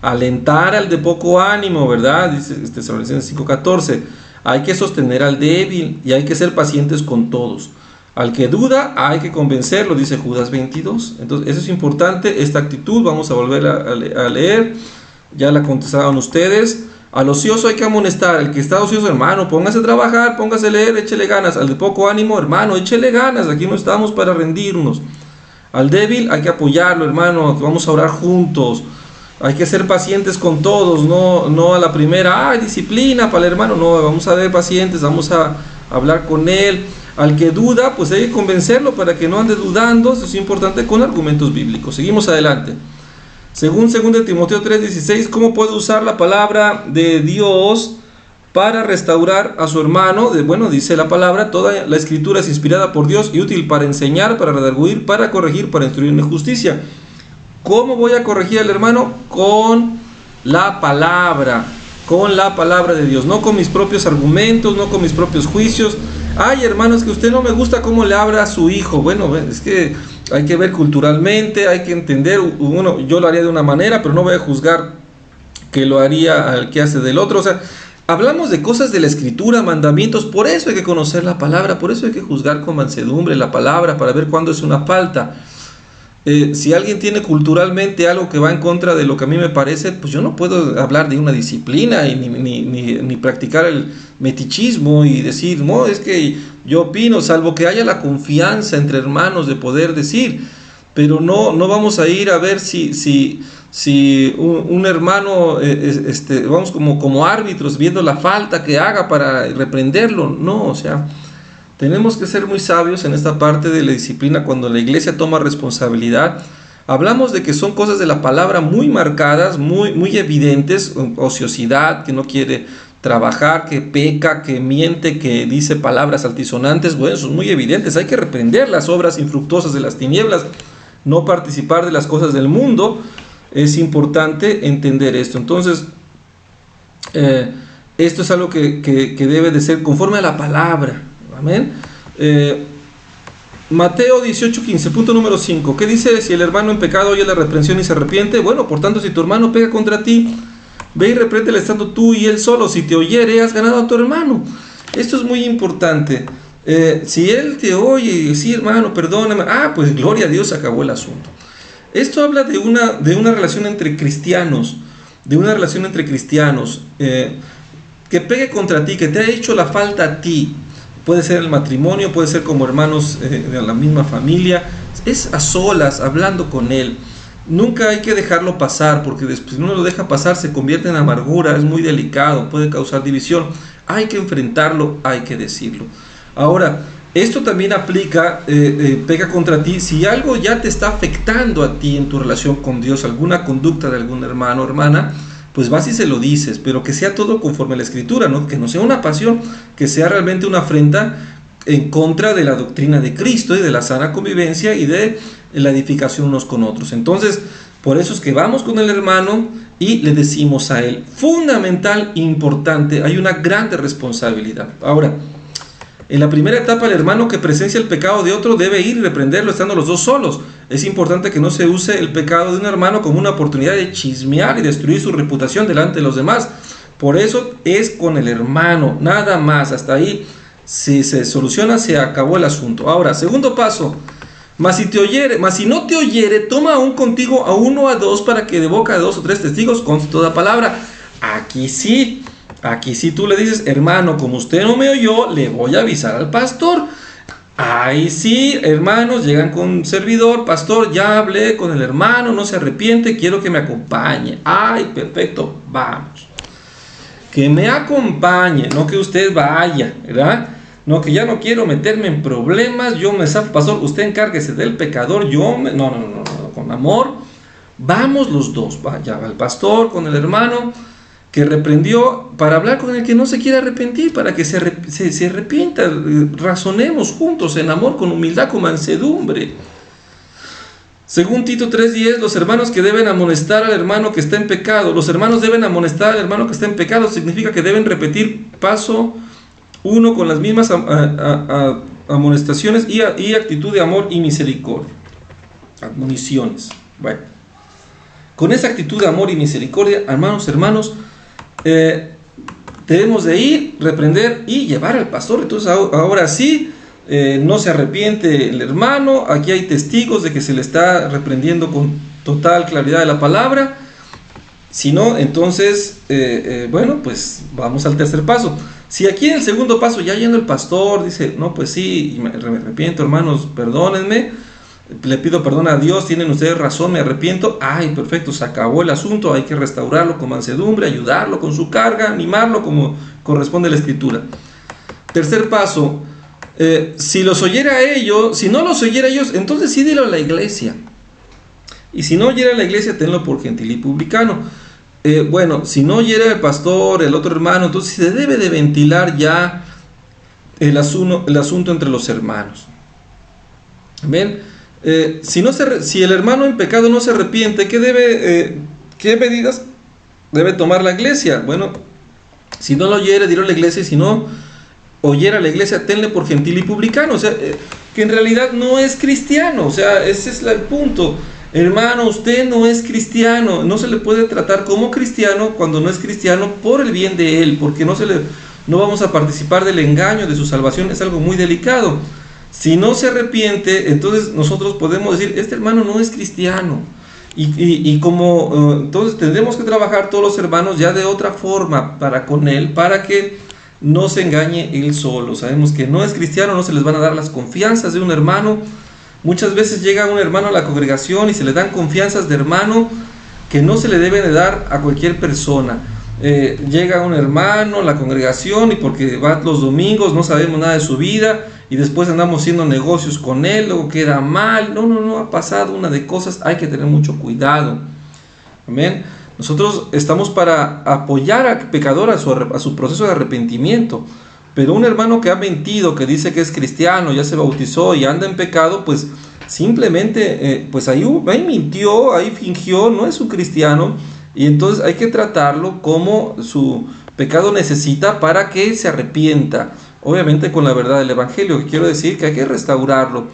alentar al de poco ánimo, ¿verdad? Dice Tesalonicenses 5:14, hay que sostener al débil y hay que ser pacientes con todos. Al que duda hay que convencerlo, dice Judas 22. Entonces, eso es importante, esta actitud. Vamos a volver a leer. Ya la contestaron ustedes. Al ocioso hay que amonestar. El que está ocioso, hermano, póngase a trabajar, póngase a leer, échele ganas. Al de poco ánimo, hermano, échele ganas. Aquí no estamos para rendirnos. Al débil hay que apoyarlo, hermano, que vamos a orar juntos. Hay que ser pacientes con todos, no a la primera, disciplina para el hermano. No, vamos a ser pacientes, vamos a hablar con él. Al que duda, pues hay que convencerlo para que no ande dudando. Eso es importante, con argumentos bíblicos. Seguimos adelante. Según 2 Timoteo 3:16, ¿cómo puede usar la palabra de Dios para restaurar a su hermano? Bueno, dice la palabra, toda la escritura es inspirada por Dios y útil para enseñar, para redarguir, para corregir, para instruir en justicia. ¿Cómo voy a corregir al hermano? Con la palabra. con la palabra de Dios, no con mis propios argumentos, no con mis propios juicios. Ay, hermanos, que usted no me gusta cómo le habla a su hijo. Bueno, es que hay que ver culturalmente, hay que entender. Yo lo haría de una manera, pero no voy a juzgar que lo haría al que hace del otro. O sea, hablamos de cosas de la Escritura, mandamientos. Por eso hay que conocer la palabra, por eso hay que juzgar con mansedumbre la palabra, para ver cuándo es una falta. Si alguien tiene culturalmente algo que va en contra de lo que a mí me parece, pues yo no puedo hablar de una disciplina y ni practicar el metichismo y decir, no, es que yo opino, salvo que haya la confianza entre hermanos de poder decir, pero no vamos a ir a ver si un hermano, vamos como árbitros viendo la falta que haga para reprenderlo. No, o sea, tenemos que ser muy sabios en esta parte de la disciplina cuando la iglesia toma responsabilidad. Hablamos de que son cosas de la palabra muy marcadas, muy evidentes: ociosidad, que no quiere trabajar, que peca, que miente, que dice palabras altisonantes. Bueno, son muy evidentes, hay que reprender las obras infructuosas de las tinieblas, no participar de las cosas del mundo. Es importante entender esto. Entonces, esto es algo que debe de ser conforme a la palabra. Amén. Mateo 18:15, punto número 5. ¿Qué dice? Si el hermano en pecado oye la reprensión y se arrepiente, bueno, por tanto, si tu hermano pega contra ti, ve y repréndele estando tú y él solo. Si te oyere, has ganado a tu hermano. Esto es muy importante. Si él te oye y dice, hermano, perdóname, pues gloria a Dios, acabó el asunto. Esto habla de una relación entre cristianos, que pegue contra ti, que te ha hecho la falta a ti. Puede ser el matrimonio, puede ser como hermanos de la misma familia. Es a solas, hablando con él. Nunca hay que dejarlo pasar, porque después si uno lo deja pasar se convierte en amargura, es muy delicado, puede causar división. Hay que enfrentarlo, hay que decirlo. Ahora, esto también aplica, pega contra ti, si algo ya te está afectando a ti en tu relación con Dios, alguna conducta de algún hermano o hermana, pues vas y se lo dices, pero que sea todo conforme a la Escritura, ¿no? Que no sea una pasión, que sea realmente una afrenta en contra de la doctrina de Cristo y de la sana convivencia y de la edificación unos con otros. Entonces, por eso es que vamos con el hermano y le decimos a él. Fundamental, importante, hay una grande responsabilidad. Ahora, en la primera etapa, el hermano que presencia el pecado de otro debe ir y reprenderlo estando los dos solos. Es importante que no se use el pecado de un hermano como una oportunidad de chismear y destruir su reputación delante de los demás. Por eso es con el hermano, nada más. Hasta ahí, si se soluciona, se acabó el asunto. Ahora, segundo paso: mas si no te oyere, toma aún contigo a uno o a dos, para que de boca de 2 o 3 testigos conste toda palabra. Aquí sí tú le dices, hermano, como usted no me oyó, le voy a avisar al pastor. Ahí sí, hermanos, llegan con servidor, pastor, ya hablé con el hermano, no se arrepiente, quiero que me acompañe. Ay, perfecto, vamos. Que me acompañe, no que usted vaya, ¿verdad? No, que ya no quiero meterme en problemas, yo me zafo, pastor, usted encárguese del pecador, no, con amor. Vamos los dos, vaya, el pastor con el hermano que reprendió, para hablar con el que no se quiere arrepentir, para que se arrepienta. Razonemos juntos en amor, con humildad, con mansedumbre. Según Tito 3:10, los hermanos que deben amonestar al hermano que está en pecado, los hermanos deben amonestar al hermano que está en pecado, significa que deben repetir paso uno con las mismas amonestaciones y actitud de amor y misericordia. Admoniciones. Bueno, con esa actitud de amor y misericordia, hermanos, debemos de ir, reprender y llevar al pastor. Entonces ahora sí, no se arrepiente el hermano, aquí hay testigos de que se le está reprendiendo con total claridad de la palabra. Si no, entonces, pues vamos al tercer paso. Si aquí en el segundo paso, ya yendo el pastor, dice, no, pues sí, me arrepiento, hermanos, perdónenme, le pido perdón a Dios, tienen ustedes razón, me arrepiento. Ay, perfecto, se acabó el asunto, hay que restaurarlo con mansedumbre, ayudarlo con su carga, animarlo como corresponde a la Escritura. Tercer paso, si los oyera a ellos, si no los oyera a ellos, entonces sí dilo a la iglesia. Y si no oyera a la iglesia, tenlo por gentil y publicano. Si no oyera el pastor, el otro hermano, entonces se debe de ventilar ya el asunto entre los hermanos. ¿Ven? Si el hermano en pecado no se arrepiente, ¿qué medidas debe tomar la iglesia? Bueno, Si no lo oyere, dirá la iglesia, y si no oyera la iglesia, tenle por gentil y publicano. O sea, que en realidad no es cristiano. O sea, ese es el punto. Hermano, usted no es cristiano. No se le puede tratar como cristiano cuando no es cristiano por el bien de él, porque no vamos a participar del engaño de su salvación. Es algo muy delicado. Si no se arrepiente, entonces nosotros podemos decir, este hermano no es cristiano. Entonces tendremos que trabajar todos los hermanos ya de otra forma para con él, para que no se engañe él solo. Sabemos que no es cristiano, no se les van a dar las confianzas de un hermano. Muchas veces llega un hermano a la congregación y se le dan confianzas de hermano que no se le deben de dar a cualquier persona. Llega un hermano a la congregación y porque va los domingos no sabemos nada de su vida y después andamos haciendo negocios con él, luego queda mal. No, ha pasado una de cosas, hay que tener mucho cuidado. Amén. Nosotros estamos para apoyar al pecador a su proceso de arrepentimiento, pero un hermano que ha mentido, que dice que es cristiano, ya se bautizó y anda en pecado, pues simplemente pues ahí mintió, ahí fingió, no es un cristiano, y entonces hay que tratarlo como su pecado necesita para que se arrepienta, obviamente con la verdad del evangelio, que quiero decir que hay que restaurarlo.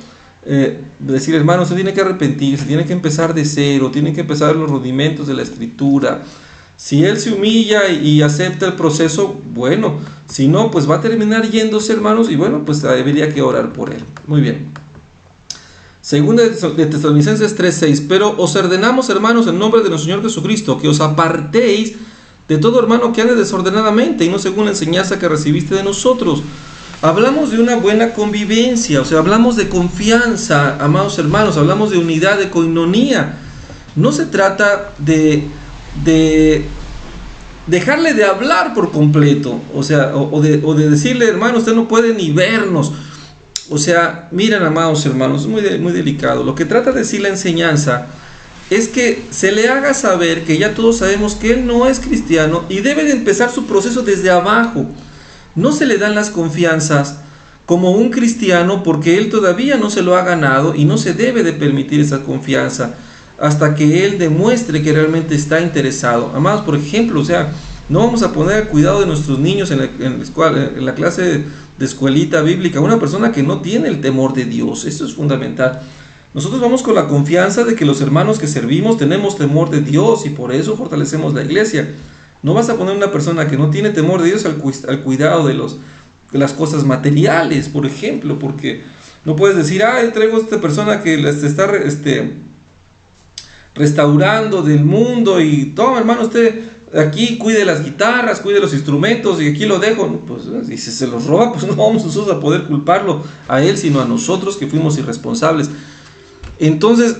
Decir, hermano, usted tiene que arrepentirse, tiene que empezar de cero, tiene que empezar los rudimentos de la escritura. Si él se humilla y acepta el proceso, bueno, si no, pues va a terminar yéndose, hermanos, y bueno, pues debería que orar por él. Muy bien. Segunda de Tesalonicenses 3:6, pero os ordenamos, hermanos, en nombre de nuestro Señor Jesucristo, que os apartéis de todo hermano que ande desordenadamente y no según la enseñanza que recibiste de nosotros. Hablamos de una buena convivencia, o sea, hablamos de confianza, amados hermanos, hablamos de unidad, de koinonía. No se trata de dejarle de hablar por completo, o sea, o de decirle, hermano, usted no puede ni vernos. O sea, miren, amados hermanos, es muy delicado. Lo que trata de decir la enseñanza es que se le haga saber que ya todos sabemos que él no es cristiano y debe de empezar su proceso desde abajo. No se le dan las confianzas como un cristiano porque él todavía no se lo ha ganado y no se debe de permitir esa confianza hasta que él demuestre que realmente está interesado. Amados, por ejemplo, o sea, no vamos a poner al cuidado de nuestros niños en la clase de escuelita bíblica una persona que no tiene el temor de Dios. Esto es fundamental. Nosotros vamos con la confianza de que los hermanos que servimos tenemos temor de Dios y por eso fortalecemos la iglesia. No vas a poner una persona que no tiene temor de Dios al cuidado de las cosas materiales, por ejemplo, porque no puedes decir, traigo a esta persona que se está restaurando del mundo y toma, hermano, usted aquí cuide las guitarras, cuide los instrumentos y aquí lo dejo. Pues, y si se los roba, pues no vamos nosotros a poder culparlo a él, sino a nosotros que fuimos irresponsables. Entonces,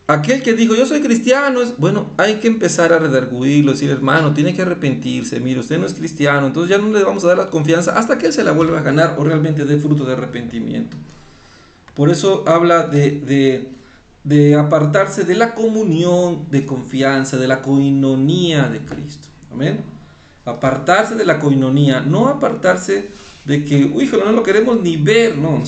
aquel que dijo, yo soy cristiano, bueno, hay que empezar a redarguirlo, decir, hermano, tiene que arrepentirse, mire, usted no es cristiano, entonces ya no le vamos a dar la confianza hasta que él se la vuelva a ganar o realmente dé fruto de arrepentimiento. Por eso habla de apartarse de la comunión de confianza, de la koinonía de Cristo. Amén. Apartarse de la koinonía, no apartarse de que, híjole, no lo queremos ni ver, no,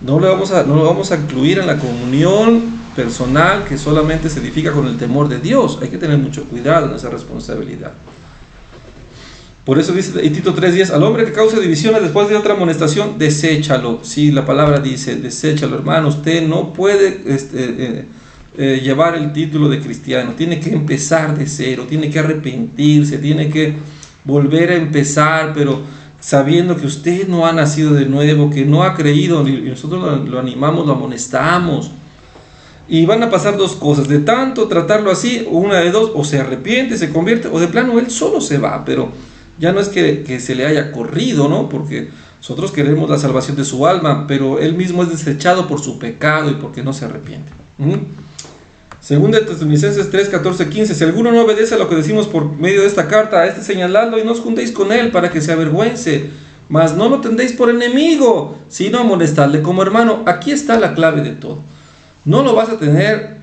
no lo vamos a incluir en la comunión personal que solamente se edifica con el temor de Dios. Hay que tener mucho cuidado en esa responsabilidad. Por eso dice Tito 3:10, al hombre que cause divisiones después de otra amonestación, deséchalo. Sí, la palabra dice, deséchalo, hermano. Usted no puede llevar el título de cristiano. Tiene que empezar de cero, tiene que arrepentirse, tiene que volver a empezar, pero sabiendo que usted no ha nacido de nuevo, que no ha creído, y nosotros lo animamos, lo amonestamos. Y van a pasar dos cosas, de tanto tratarlo así, una de dos, o se arrepiente, se convierte, o de plano él solo se va, pero ya no es que se le haya corrido, ¿no? Porque nosotros queremos la salvación de su alma, pero él mismo es desechado por su pecado y porque no se arrepiente. Segunda de Tesalonicenses 3:14-15, si alguno no obedece a lo que decimos por medio de esta carta, a este señaladlo y no os juntéis con él para que se avergüence, mas no lo tendréis por enemigo, sino amonestadle como hermano. Aquí está la clave de todo. No lo vas a tener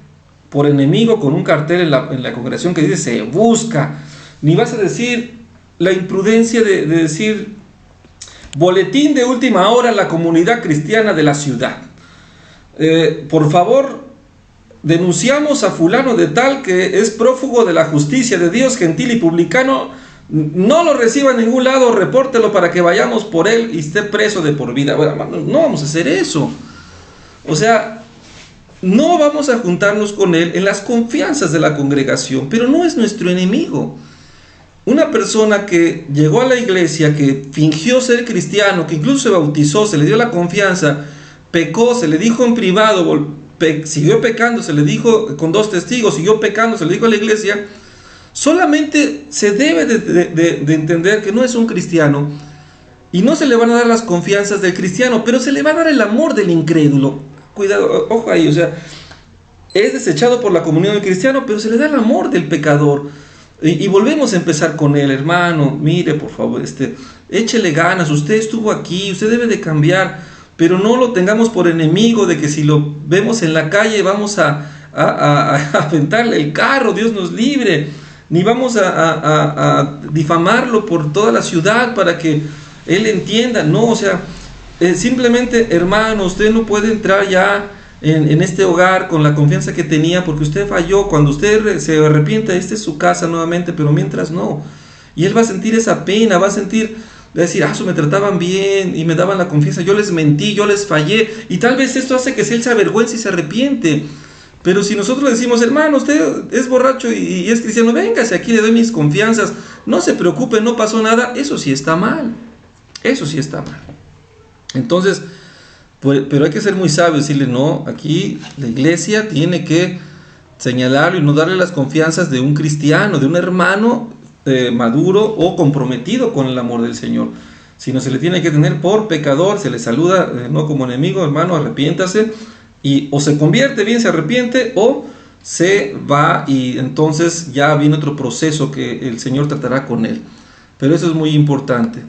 por enemigo con un cartel en la congregación que dice se busca, ni vas a decir la imprudencia de decir boletín de última hora en la comunidad cristiana de la ciudad. Por favor, denunciamos a fulano de tal que es prófugo de la justicia de Dios, gentil y publicano. no lo reciba en ningún lado, repórtelo para que vayamos por él y esté preso de por vida. Bueno, hermano, no vamos a hacer eso. O sea, no vamos a juntarnos con él en las confianzas de la congregación, pero no es nuestro enemigo. Una persona que llegó a la iglesia, que fingió ser cristiano, que incluso se bautizó, se le dio la confianza, pecó, se le dijo en privado, siguió pecando, se le dijo con 2 testigos, siguió pecando, se le dijo a la iglesia, solamente se debe de entender que no es un cristiano y no se le van a dar las confianzas del cristiano, pero se le va a dar el amor del incrédulo. Cuidado, ojo ahí, o sea, es desechado por la comunión del cristiano, pero se le da el amor del pecador. Y volvemos a empezar con él, hermano, mire, por favor, échele ganas, usted estuvo aquí, usted debe de cambiar, pero no lo tengamos por enemigo de que si lo vemos en la calle vamos a aventarle el carro, Dios nos libre, ni vamos a difamarlo por toda la ciudad para que él entienda. No, o sea, simplemente, hermano, usted no puede entrar ya en este hogar con la confianza que tenía, porque usted falló. Cuando usted se arrepienta, esta es su casa nuevamente, pero mientras no. Y él va a sentir esa pena, va a decir, me trataban bien y me daban la confianza, yo les mentí, yo les fallé, y tal vez esto hace que él se avergüence y se arrepiente. Pero si nosotros le decimos, hermano, usted es borracho y es cristiano, véngase, aquí le doy mis confianzas, no se preocupe, no pasó nada, eso sí está mal. Eso sí está mal. Entonces, pero hay que ser muy sabio, decirle, no, aquí la iglesia tiene que señalarlo y no darle las confianzas de un cristiano, de un hermano maduro o comprometido con el amor del Señor, sino se le tiene que tener por pecador, se le saluda no como enemigo, hermano, arrepiéntase, y o se convierte bien, se arrepiente, o se va y entonces ya viene otro proceso que el Señor tratará con él. Pero eso es muy importante.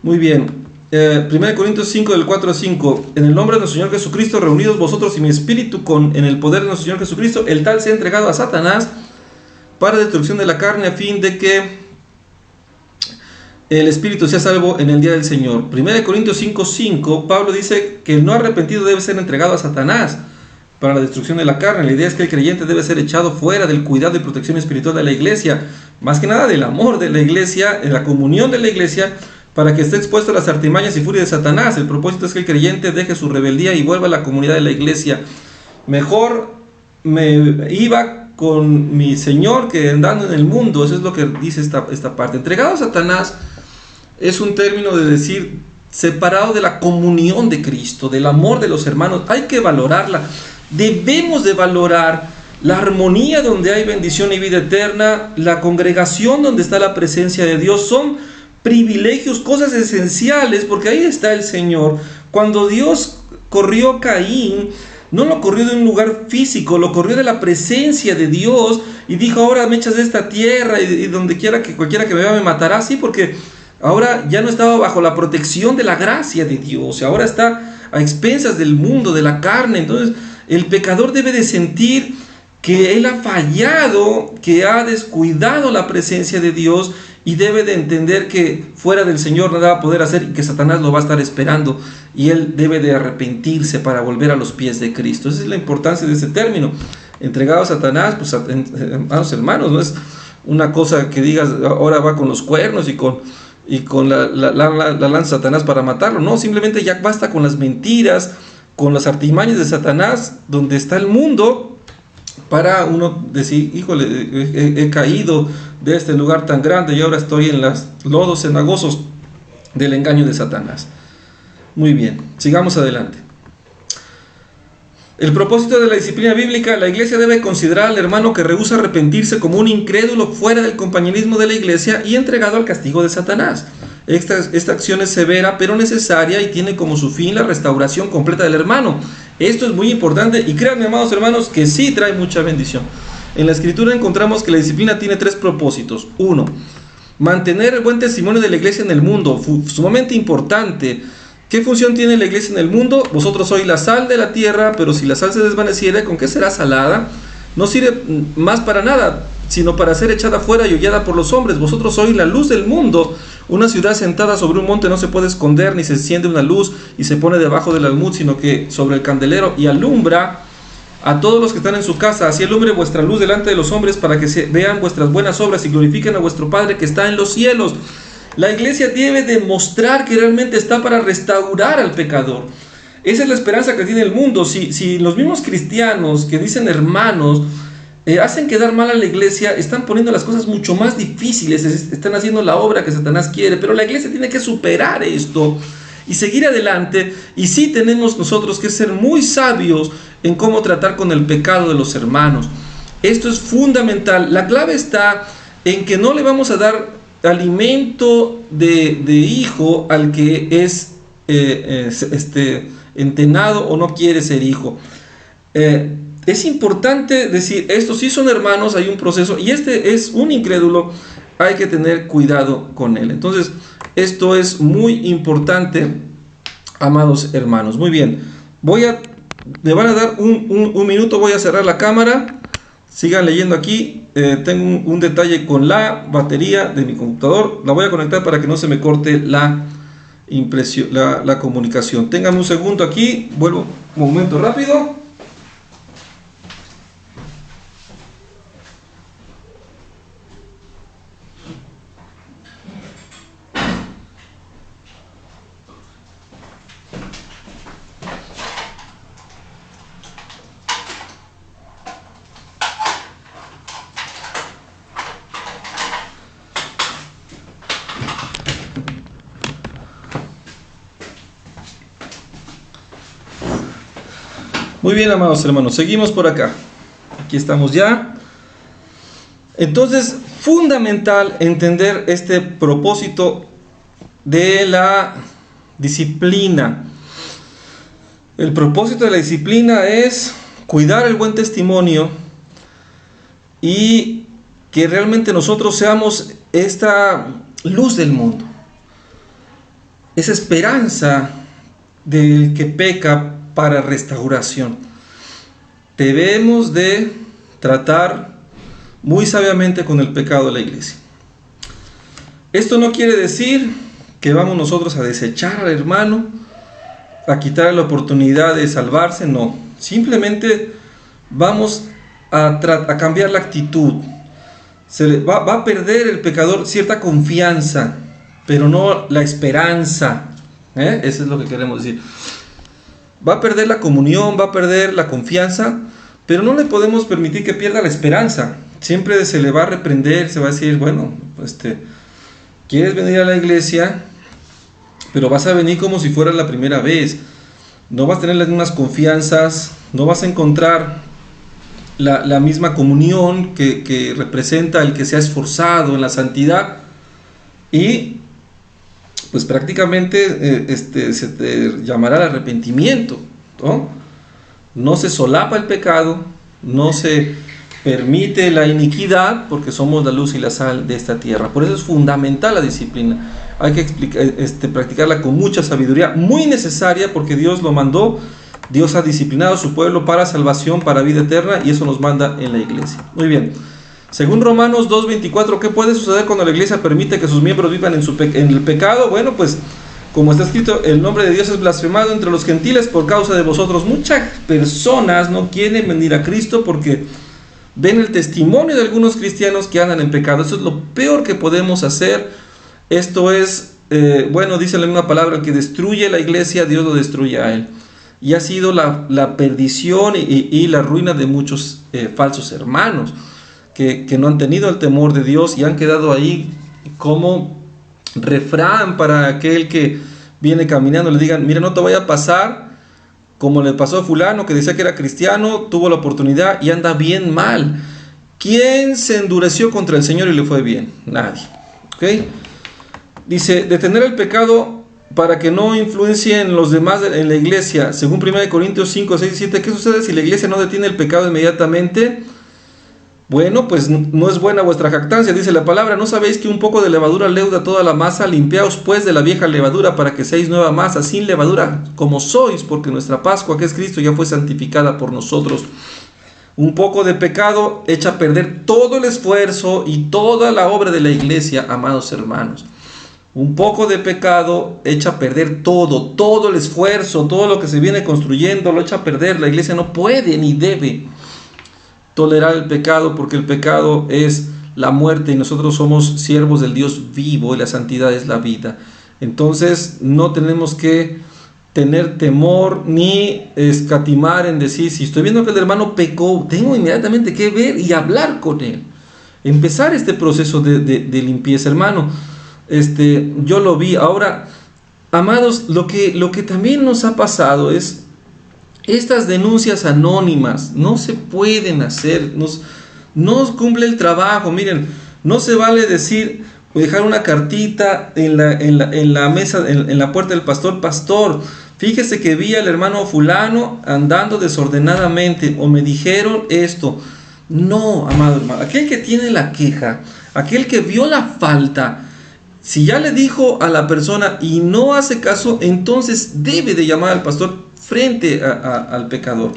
Muy bien. 1 Corintios 5 del 4 al 5, en el nombre de nuestro Señor Jesucristo, reunidos vosotros y mi espíritu en el poder de nuestro Señor Jesucristo, el tal se ha entregado a Satanás para destrucción de la carne, a fin de que el espíritu sea salvo en el día del Señor. 1 Corintios 5:5, Pablo dice que el no arrepentido debe ser entregado a Satanás para la destrucción de la carne. La idea es que el creyente debe ser echado fuera del cuidado y protección espiritual de la iglesia, más que nada del amor de la iglesia, en la comunión de la iglesia, para que esté expuesto a las artimañas y furia de Satanás. El propósito es que el creyente deje su rebeldía y vuelva a la comunidad de la iglesia. Mejor me iba con mi Señor que andando en el mundo. Eso es lo que dice esta parte. Entregado a Satanás es un término de decir separado de la comunión de Cristo, del amor de los hermanos. Hay que valorarla. Debemos de valorar la armonía donde hay bendición y vida eterna, la congregación donde está la presencia de Dios. Son privilegios, cosas esenciales, porque ahí está el Señor. Cuando Dios corrió a Caín, no lo corrió de un lugar físico, lo corrió de la presencia de Dios, y dijo, ahora me echas de esta tierra, y donde quiera que cualquiera que me vea me matará. Sí, porque ahora ya no estaba bajo la protección de la gracia de Dios, ahora está a expensas del mundo, de la carne. Entonces el pecador debe de sentir que él ha fallado, que ha descuidado la presencia de Dios, y debe de entender que fuera del Señor nada va a poder hacer, y que Satanás lo va a estar esperando, y él debe de arrepentirse para volver a los pies de Cristo. Esa es la importancia de ese término. Entregado a Satanás, pues hermanos, no es una cosa que digas ahora va con los cuernos y con la lanza de Satanás para matarlo. No, simplemente ya basta con las mentiras, con las artimañas de Satanás, donde está el mundo, para uno decir, híjole, he caído de este lugar tan grande y ahora estoy en los lodos cenagosos del engaño de Satanás. Muy bien, sigamos adelante. El propósito de la disciplina bíblica: la iglesia debe considerar al hermano que rehúsa arrepentirse como un incrédulo fuera del compañerismo de la iglesia y entregado al castigo de Satanás. Esta acción es severa pero necesaria y tiene como su fin la restauración completa del hermano. Esto es muy importante, y créanme, amados hermanos, que sí trae mucha bendición. En la Escritura encontramos que la disciplina tiene 3 propósitos. 1. Mantener el buen testimonio de la iglesia en el mundo, sumamente importante. ¿Qué función tiene la iglesia en el mundo? Vosotros sois la sal de la tierra, pero si la sal se desvaneciere, ¿con qué será salada? No sirve más para nada, sino para ser echada fuera y hollada por los hombres. Vosotros sois la luz del mundo. Una ciudad sentada sobre un monte no se puede esconder, ni se enciende una luz y se pone debajo del almud, sino que sobre el candelero y alumbra a todos los que están en su casa, así alumbre vuestra luz delante de los hombres, para que se vean vuestras buenas obras y glorifiquen a vuestro Padre que está en los cielos. La iglesia debe demostrar que realmente está para restaurar al pecador. Esa es la esperanza que tiene el mundo. Si los mismos cristianos que dicen hermanos hacen quedar mal a la iglesia, están poniendo las cosas mucho más difíciles, están haciendo la obra que Satanás quiere, pero la iglesia tiene que superar esto y seguir adelante. Y sí tenemos nosotros que ser muy sabios en cómo tratar con el pecado de los hermanos. Esto es fundamental. La clave está en que no le vamos a dar alimento de hijo al que es entenado o no quiere ser hijo. Es importante decir, estos sí son hermanos, hay un proceso, y este es un incrédulo, hay que tener cuidado con él. Entonces, esto es muy importante, amados hermanos. Muy bien, me van a dar un minuto, voy a cerrar la cámara, sigan leyendo aquí. Tengo un detalle con la batería de mi computador, la voy a conectar para que no se me corte la comunicación. Ténganme un segundo aquí, vuelvo un momento rápido. Muy bien, amados hermanos, seguimos por acá. Aquí estamos ya. Entonces, fundamental entender este propósito de la disciplina. El propósito de la disciplina es cuidar el buen testimonio y que realmente nosotros seamos esta luz del mundo, esa esperanza del que peca para restauración. Debemos de tratar muy sabiamente con el pecado de la iglesia. Esto no quiere decir que vamos nosotros a desechar al hermano, a quitarle la oportunidad de salvarse, no. Simplemente vamos a cambiar la actitud. Va a perder el pecador cierta confianza, pero no la esperanza. Eso es lo que queremos decir. Va a perder la comunión, va a perder la confianza, pero no le podemos permitir que pierda la esperanza. Siempre se le va a reprender, se va a decir, bueno, quieres venir a la iglesia, pero vas a venir como si fuera la primera vez. No vas a tener las mismas confianzas, no vas a encontrar la misma comunión que representa el que se ha esforzado en la santidad. Y pues prácticamente se te llamará al arrepentimiento, ¿no? No se solapa el pecado, no se permite la iniquidad, porque somos la luz y la sal de esta tierra. Por eso es fundamental la disciplina. Hay que practicarla con mucha sabiduría, muy necesaria, porque Dios lo mandó. Dios ha disciplinado a su pueblo para salvación, para vida eterna, y eso nos manda en la iglesia. Muy bien. Según Romanos 2:24, ¿qué puede suceder cuando la iglesia permite que sus miembros vivan en el pecado? Bueno, pues como está escrito, el nombre de Dios es blasfemado entre los gentiles por causa de vosotros. Muchas personas no quieren venir a Cristo porque ven el testimonio de algunos cristianos que andan en pecado. Eso es lo peor que podemos hacer. Esto es, dice la misma palabra, el que destruye la iglesia, Dios lo destruye a él. Y ha sido la perdición y la ruina de muchos falsos hermanos que no han tenido el temor de Dios y han quedado ahí como refrán para aquel que viene caminando. Le digan, mira, no te vaya a pasar como le pasó a fulano que decía que era cristiano, tuvo la oportunidad y anda bien mal. ¿Quién se endureció contra el Señor y le fue bien? Nadie. ¿Okay? Dice, detener el pecado para que no influencien los demás en la iglesia. Según 1 Corintios 5, 6 y 7, ¿qué sucede si la iglesia no detiene el pecado inmediatamente? Bueno, pues no es buena vuestra jactancia, dice la palabra. ¿No sabéis que un poco de levadura leuda toda la masa? Limpiaos pues de la vieja levadura para que seáis nueva masa, sin levadura, como sois, porque nuestra Pascua, que es Cristo, ya fue santificada por nosotros. Un poco de pecado echa a perder todo el esfuerzo y toda la obra de la iglesia, amados hermanos. Un poco de pecado echa a perder todo el esfuerzo, todo lo que se viene construyendo, lo echa a perder. La iglesia no puede ni debe tolerar el pecado, porque el pecado es la muerte y nosotros somos siervos del Dios vivo y la santidad es la vida. Entonces no tenemos que tener temor ni escatimar en decir, si estoy viendo que el hermano pecó, tengo inmediatamente que ver y hablar con él, empezar este proceso de limpieza. Hermano, yo lo vi. Ahora, amados, lo que también nos ha pasado es estas denuncias anónimas. No se pueden hacer, no cumple el trabajo. Miren, no se vale decir, dejar una cartita en la mesa, en la puerta del pastor: pastor, fíjese que vi al hermano fulano andando desordenadamente, o me dijeron esto. No, amado hermano, aquel que tiene la queja, aquel que vio la falta, si ya le dijo a la persona y no hace caso, entonces debe de llamar al pastor frente al pecador.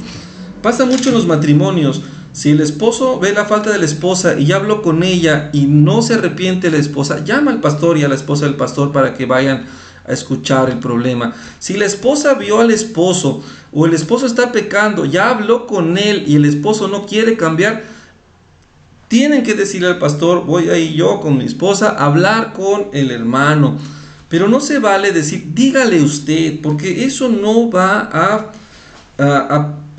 Pasa mucho en los matrimonios. Si el esposo ve la falta de la esposa y ya habló con ella y no se arrepiente la esposa, llama al pastor y a la esposa del pastor para que vayan a escuchar el problema. Si la esposa vio al esposo, o el esposo está pecando, ya habló con él y el esposo no quiere cambiar, tienen que decirle al pastor: voy ahí yo con mi esposa a hablar con el hermano. Pero no se vale decir, dígale usted, porque eso no va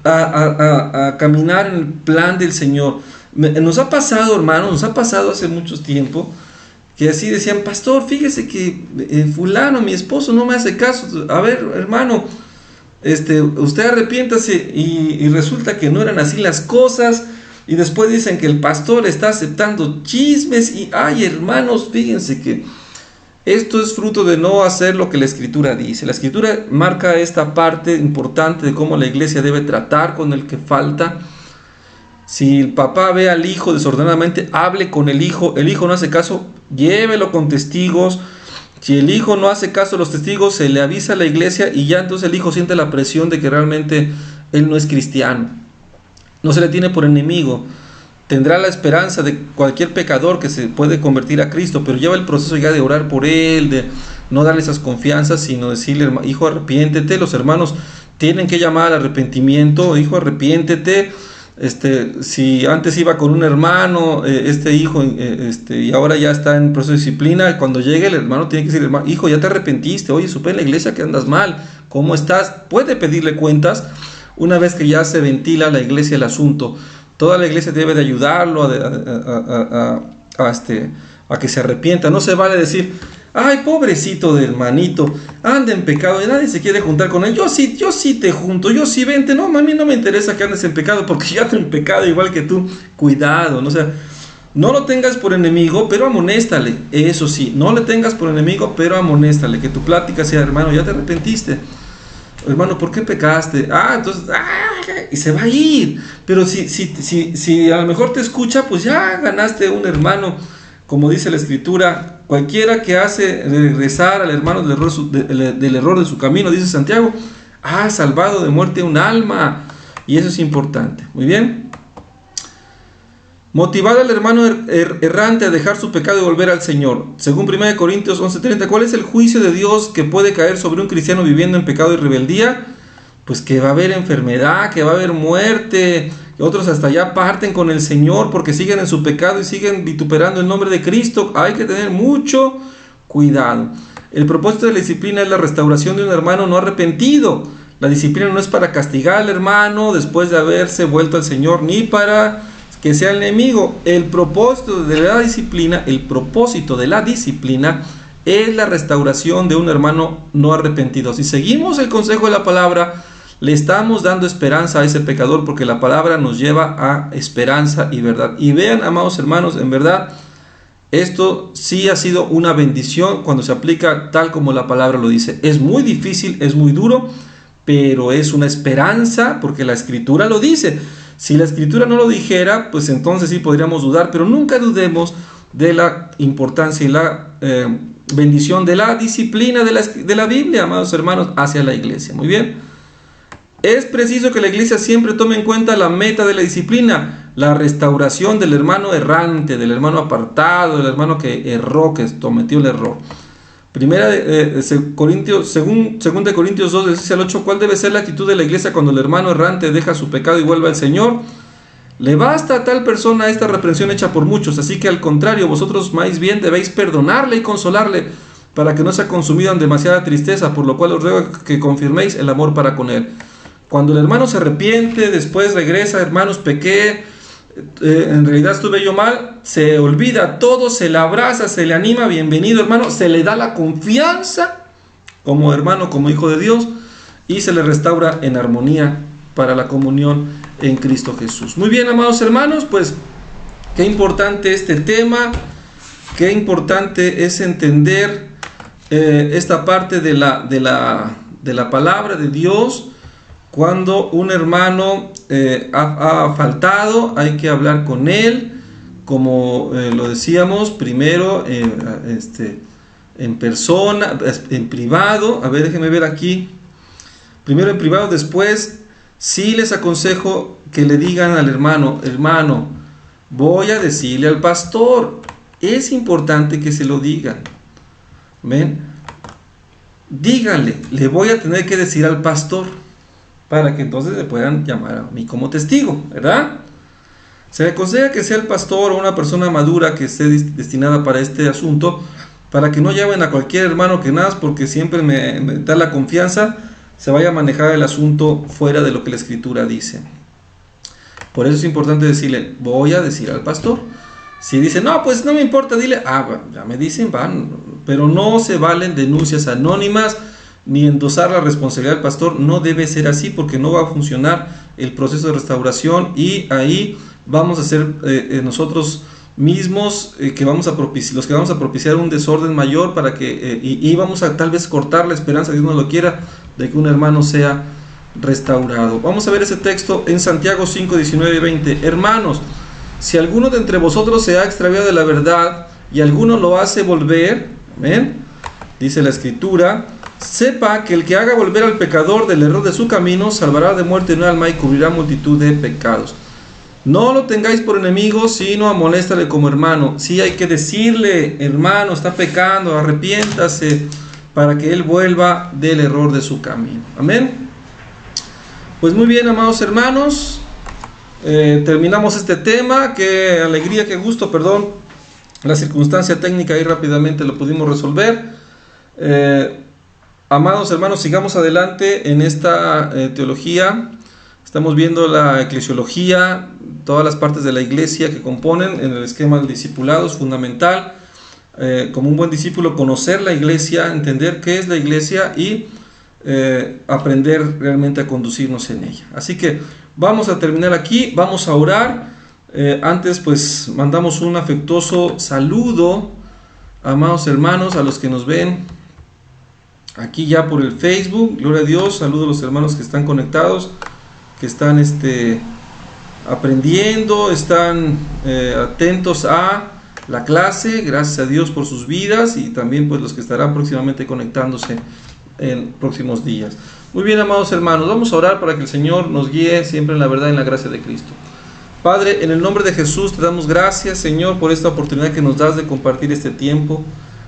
a caminar en el plan del Señor. Nos ha pasado, hermano, nos ha pasado hace mucho tiempo, que así decían: pastor, fíjese que fulano, mi esposo, no me hace caso. A ver, hermano, usted arrepiéntase. Y resulta que no eran así las cosas. Y después dicen que el pastor está aceptando chismes. Y, ay, hermanos, fíjense que esto es fruto de no hacer lo que la Escritura dice. La Escritura marca esta parte importante de cómo la iglesia debe tratar con el que falta. Si el papá ve al hijo desordenadamente, hable con el hijo no hace caso, llévelo con testigos. Si el hijo no hace caso a los testigos, se le avisa a la iglesia y ya entonces el hijo siente la presión de que realmente él no es cristiano. No se le tiene por enemigo. Tendrá la esperanza de cualquier pecador que se puede convertir a Cristo, pero lleva el proceso ya de orar por él, de no darle esas confianzas, sino decirle: hijo, arrepiéntete. Los hermanos tienen que llamar al arrepentimiento: hijo, arrepiéntete. Si antes iba con un hermano, hijo, y ahora ya está en proceso de disciplina, cuando llegue el hermano tiene que decir: hermano, hijo, ya te arrepentiste, oye, supe en la iglesia que andas mal, ¿cómo estás? Puede pedirle cuentas una vez que ya se ventila la iglesia el asunto. Toda la iglesia debe de ayudarlo a que se arrepienta. No se vale decir: ay, pobrecito de hermanito, anda en pecado y nadie se quiere juntar con él. Yo sí te junto, yo sí vente. No, a mí no me interesa que andes en pecado, porque ya ando en pecado igual que tú. Cuidado, ¿no? O sea, no lo tengas por enemigo, pero amonéstale. Eso sí, no le tengas por enemigo, pero amonéstale. Que tu plática sea: hermano, ya te arrepentiste. Hermano, ¿por qué pecaste? Entonces, y se va a ir. Pero si a lo mejor te escucha, pues ya ganaste un hermano. Como dice la Escritura, cualquiera que hace regresar al hermano del error de su camino, dice Santiago, ha salvado de muerte un alma. Y eso es importante. Muy bien. Motivar al hermano errante a dejar su pecado y volver al Señor. Según 1 Corintios 11:30, ¿cuál es el juicio de Dios que puede caer sobre un cristiano viviendo en pecado y rebeldía? Pues que va a haber enfermedad, que va a haber muerte, que otros hasta allá parten con el Señor porque siguen en su pecado y siguen vituperando el nombre de Cristo. Hay que tener mucho cuidado. El propósito de la disciplina es la restauración de un hermano no arrepentido. La disciplina no es para castigar al hermano después de haberse vuelto al Señor, ni para que sea el enemigo. El propósito de la disciplina es la restauración de un hermano no arrepentido. Si seguimos el consejo de la palabra, le estamos dando esperanza a ese pecador, porque la palabra nos lleva a esperanza y verdad. Y vean, amados hermanos, en verdad, esto sí ha sido una bendición cuando se aplica tal como la palabra lo dice. Es muy difícil, es muy duro, pero es una esperanza porque la Escritura lo dice. Si la Escritura no lo dijera, pues entonces sí podríamos dudar, pero nunca dudemos de la importancia y la bendición de la disciplina de la Biblia, amados hermanos, hacia la iglesia. Muy bien. Es preciso que la iglesia siempre tome en cuenta la meta de la disciplina, la restauración del hermano errante, del hermano apartado, del hermano que erró, que cometió el error. Según de Corintios 2, 16 al 8, ¿cuál debe ser la actitud de la iglesia cuando el hermano errante deja su pecado y vuelve al Señor? Le basta a tal persona esta reprensión hecha por muchos, así que al contrario, vosotros más bien debéis perdonarle y consolarle, para que no sea consumido en demasiada tristeza, por lo cual os ruego que confirméis el amor para con él. Cuando el hermano se arrepiente, después regresa, hermanos, pequé, en realidad estuve yo mal, se olvida todo, se le abraza, se le anima, bienvenido hermano, se le da la confianza como hermano, como hijo de Dios, y se le restaura en armonía para la comunión en Cristo Jesús. Muy bien, amados hermanos, pues qué importante este tema, qué importante es entender esta parte de la palabra de Dios. Cuando un hermano ha faltado, hay que hablar con él, como lo decíamos, primero en persona, en privado. A ver, déjenme ver aquí. Primero en privado, después sí les aconsejo que le digan al hermano, hermano, voy a decirle al pastor. Es importante que se lo digan. ¿Ven? Díganle, le voy a tener que decir al pastor, para que entonces le puedan llamar a mí como testigo, ¿verdad? Se le aconseja que sea el pastor o una persona madura que esté destinada para este asunto, para que no llamen a cualquier hermano que nada, porque siempre me da la confianza, se vaya a manejar el asunto fuera de lo que la Escritura dice. Por eso es importante decirle, voy a decir al pastor. Si dice, no, pues no me importa, dile, ya me dicen, van, pero no se valen denuncias anónimas, ni endosar la responsabilidad del pastor. No debe ser así, porque no va a funcionar el proceso de restauración, y ahí vamos a ser nosotros mismos los que vamos a propiciar un desorden mayor, para que y vamos a tal vez cortar la esperanza, Dios no lo quiera, de que un hermano sea restaurado. Vamos a ver ese texto en Santiago 5, 19 y 20. Hermanos, si alguno de entre vosotros se ha extraviado de la verdad y alguno lo hace volver, ¿ven? Dice la Escritura, sepa que el que haga volver al pecador del error de su camino, salvará de muerte un alma y cubrirá multitud de pecados. No lo tengáis por enemigo, sino amonéstale como hermano. Sí, hay que decirle, hermano, está pecando, arrepiéntase, para que él vuelva del error de su camino. Amén. Pues muy bien, amados hermanos, terminamos este tema. Qué alegría, qué gusto, la circunstancia técnica ahí rápidamente lo pudimos resolver. Amados hermanos, sigamos adelante en esta teología. Estamos viendo la eclesiología, todas las partes de la iglesia que componen en el esquema del discipulado. Es fundamental, como un buen discípulo, conocer la iglesia, entender qué es la iglesia y aprender realmente a conducirnos en ella. Así que vamos a terminar aquí, vamos a orar. Antes pues mandamos un afectuoso saludo, amados hermanos, a los que nos ven aquí ya por el Facebook. Gloria a Dios, saludo a los hermanos que están conectados, que están aprendiendo, están atentos a la clase. Gracias a Dios por sus vidas, y también pues los que estarán próximamente conectándose en próximos días. Muy bien, amados hermanos, vamos a orar para que el Señor nos guíe siempre en la verdad y en la gracia de Cristo. Padre, en el nombre de Jesús te damos gracias, Señor, por esta oportunidad que nos das de compartir este tiempo,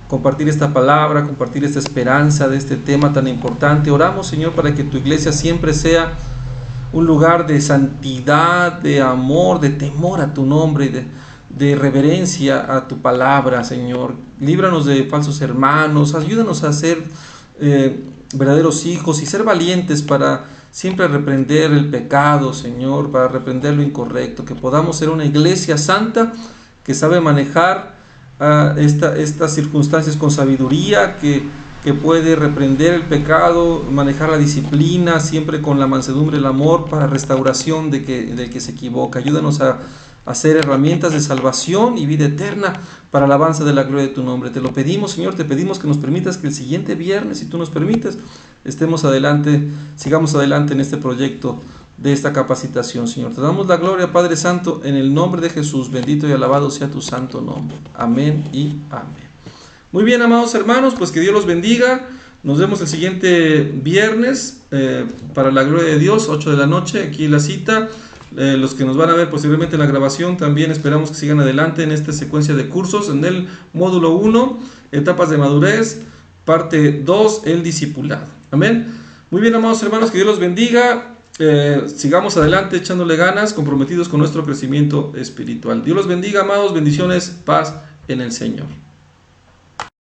compartir esta palabra, compartir esta esperanza de este tema tan importante. Oramos, Señor, para que tu iglesia siempre sea un lugar de santidad, de amor, de temor a tu nombre y de reverencia a tu palabra, Señor. Líbranos de falsos hermanos, ayúdanos a ser verdaderos hijos y ser valientes para siempre reprender el pecado, Señor, para reprender lo incorrecto, que podamos ser una iglesia santa que sabe manejar estas circunstancias con sabiduría, que puede reprender el pecado, manejar la disciplina, siempre con la mansedumbre y el amor, para restauración del que se equivoca. Ayúdanos a hacer herramientas de salvación y vida eterna para la alabanza de la gloria de tu nombre. Te lo pedimos, Señor, te pedimos que nos permitas que el siguiente viernes, si tú nos permites, sigamos adelante en este proyecto de esta capacitación, Señor. Te damos la gloria, Padre Santo, en el nombre de Jesús. Bendito y alabado sea tu santo nombre. Amén y amén. Muy bien, amados hermanos, pues que Dios los bendiga. Nos vemos el siguiente viernes para la gloria de Dios, 8 de la noche, aquí la cita. Los que nos van a ver posiblemente en la grabación, también esperamos que sigan adelante en esta secuencia de cursos, en el módulo 1, etapas de madurez parte 2, el discipulado. Amén. Muy bien, amados hermanos, que Dios los bendiga. Sigamos adelante echándole ganas, comprometidos con nuestro crecimiento espiritual. Dios los bendiga, amados. Bendiciones, paz en el Señor.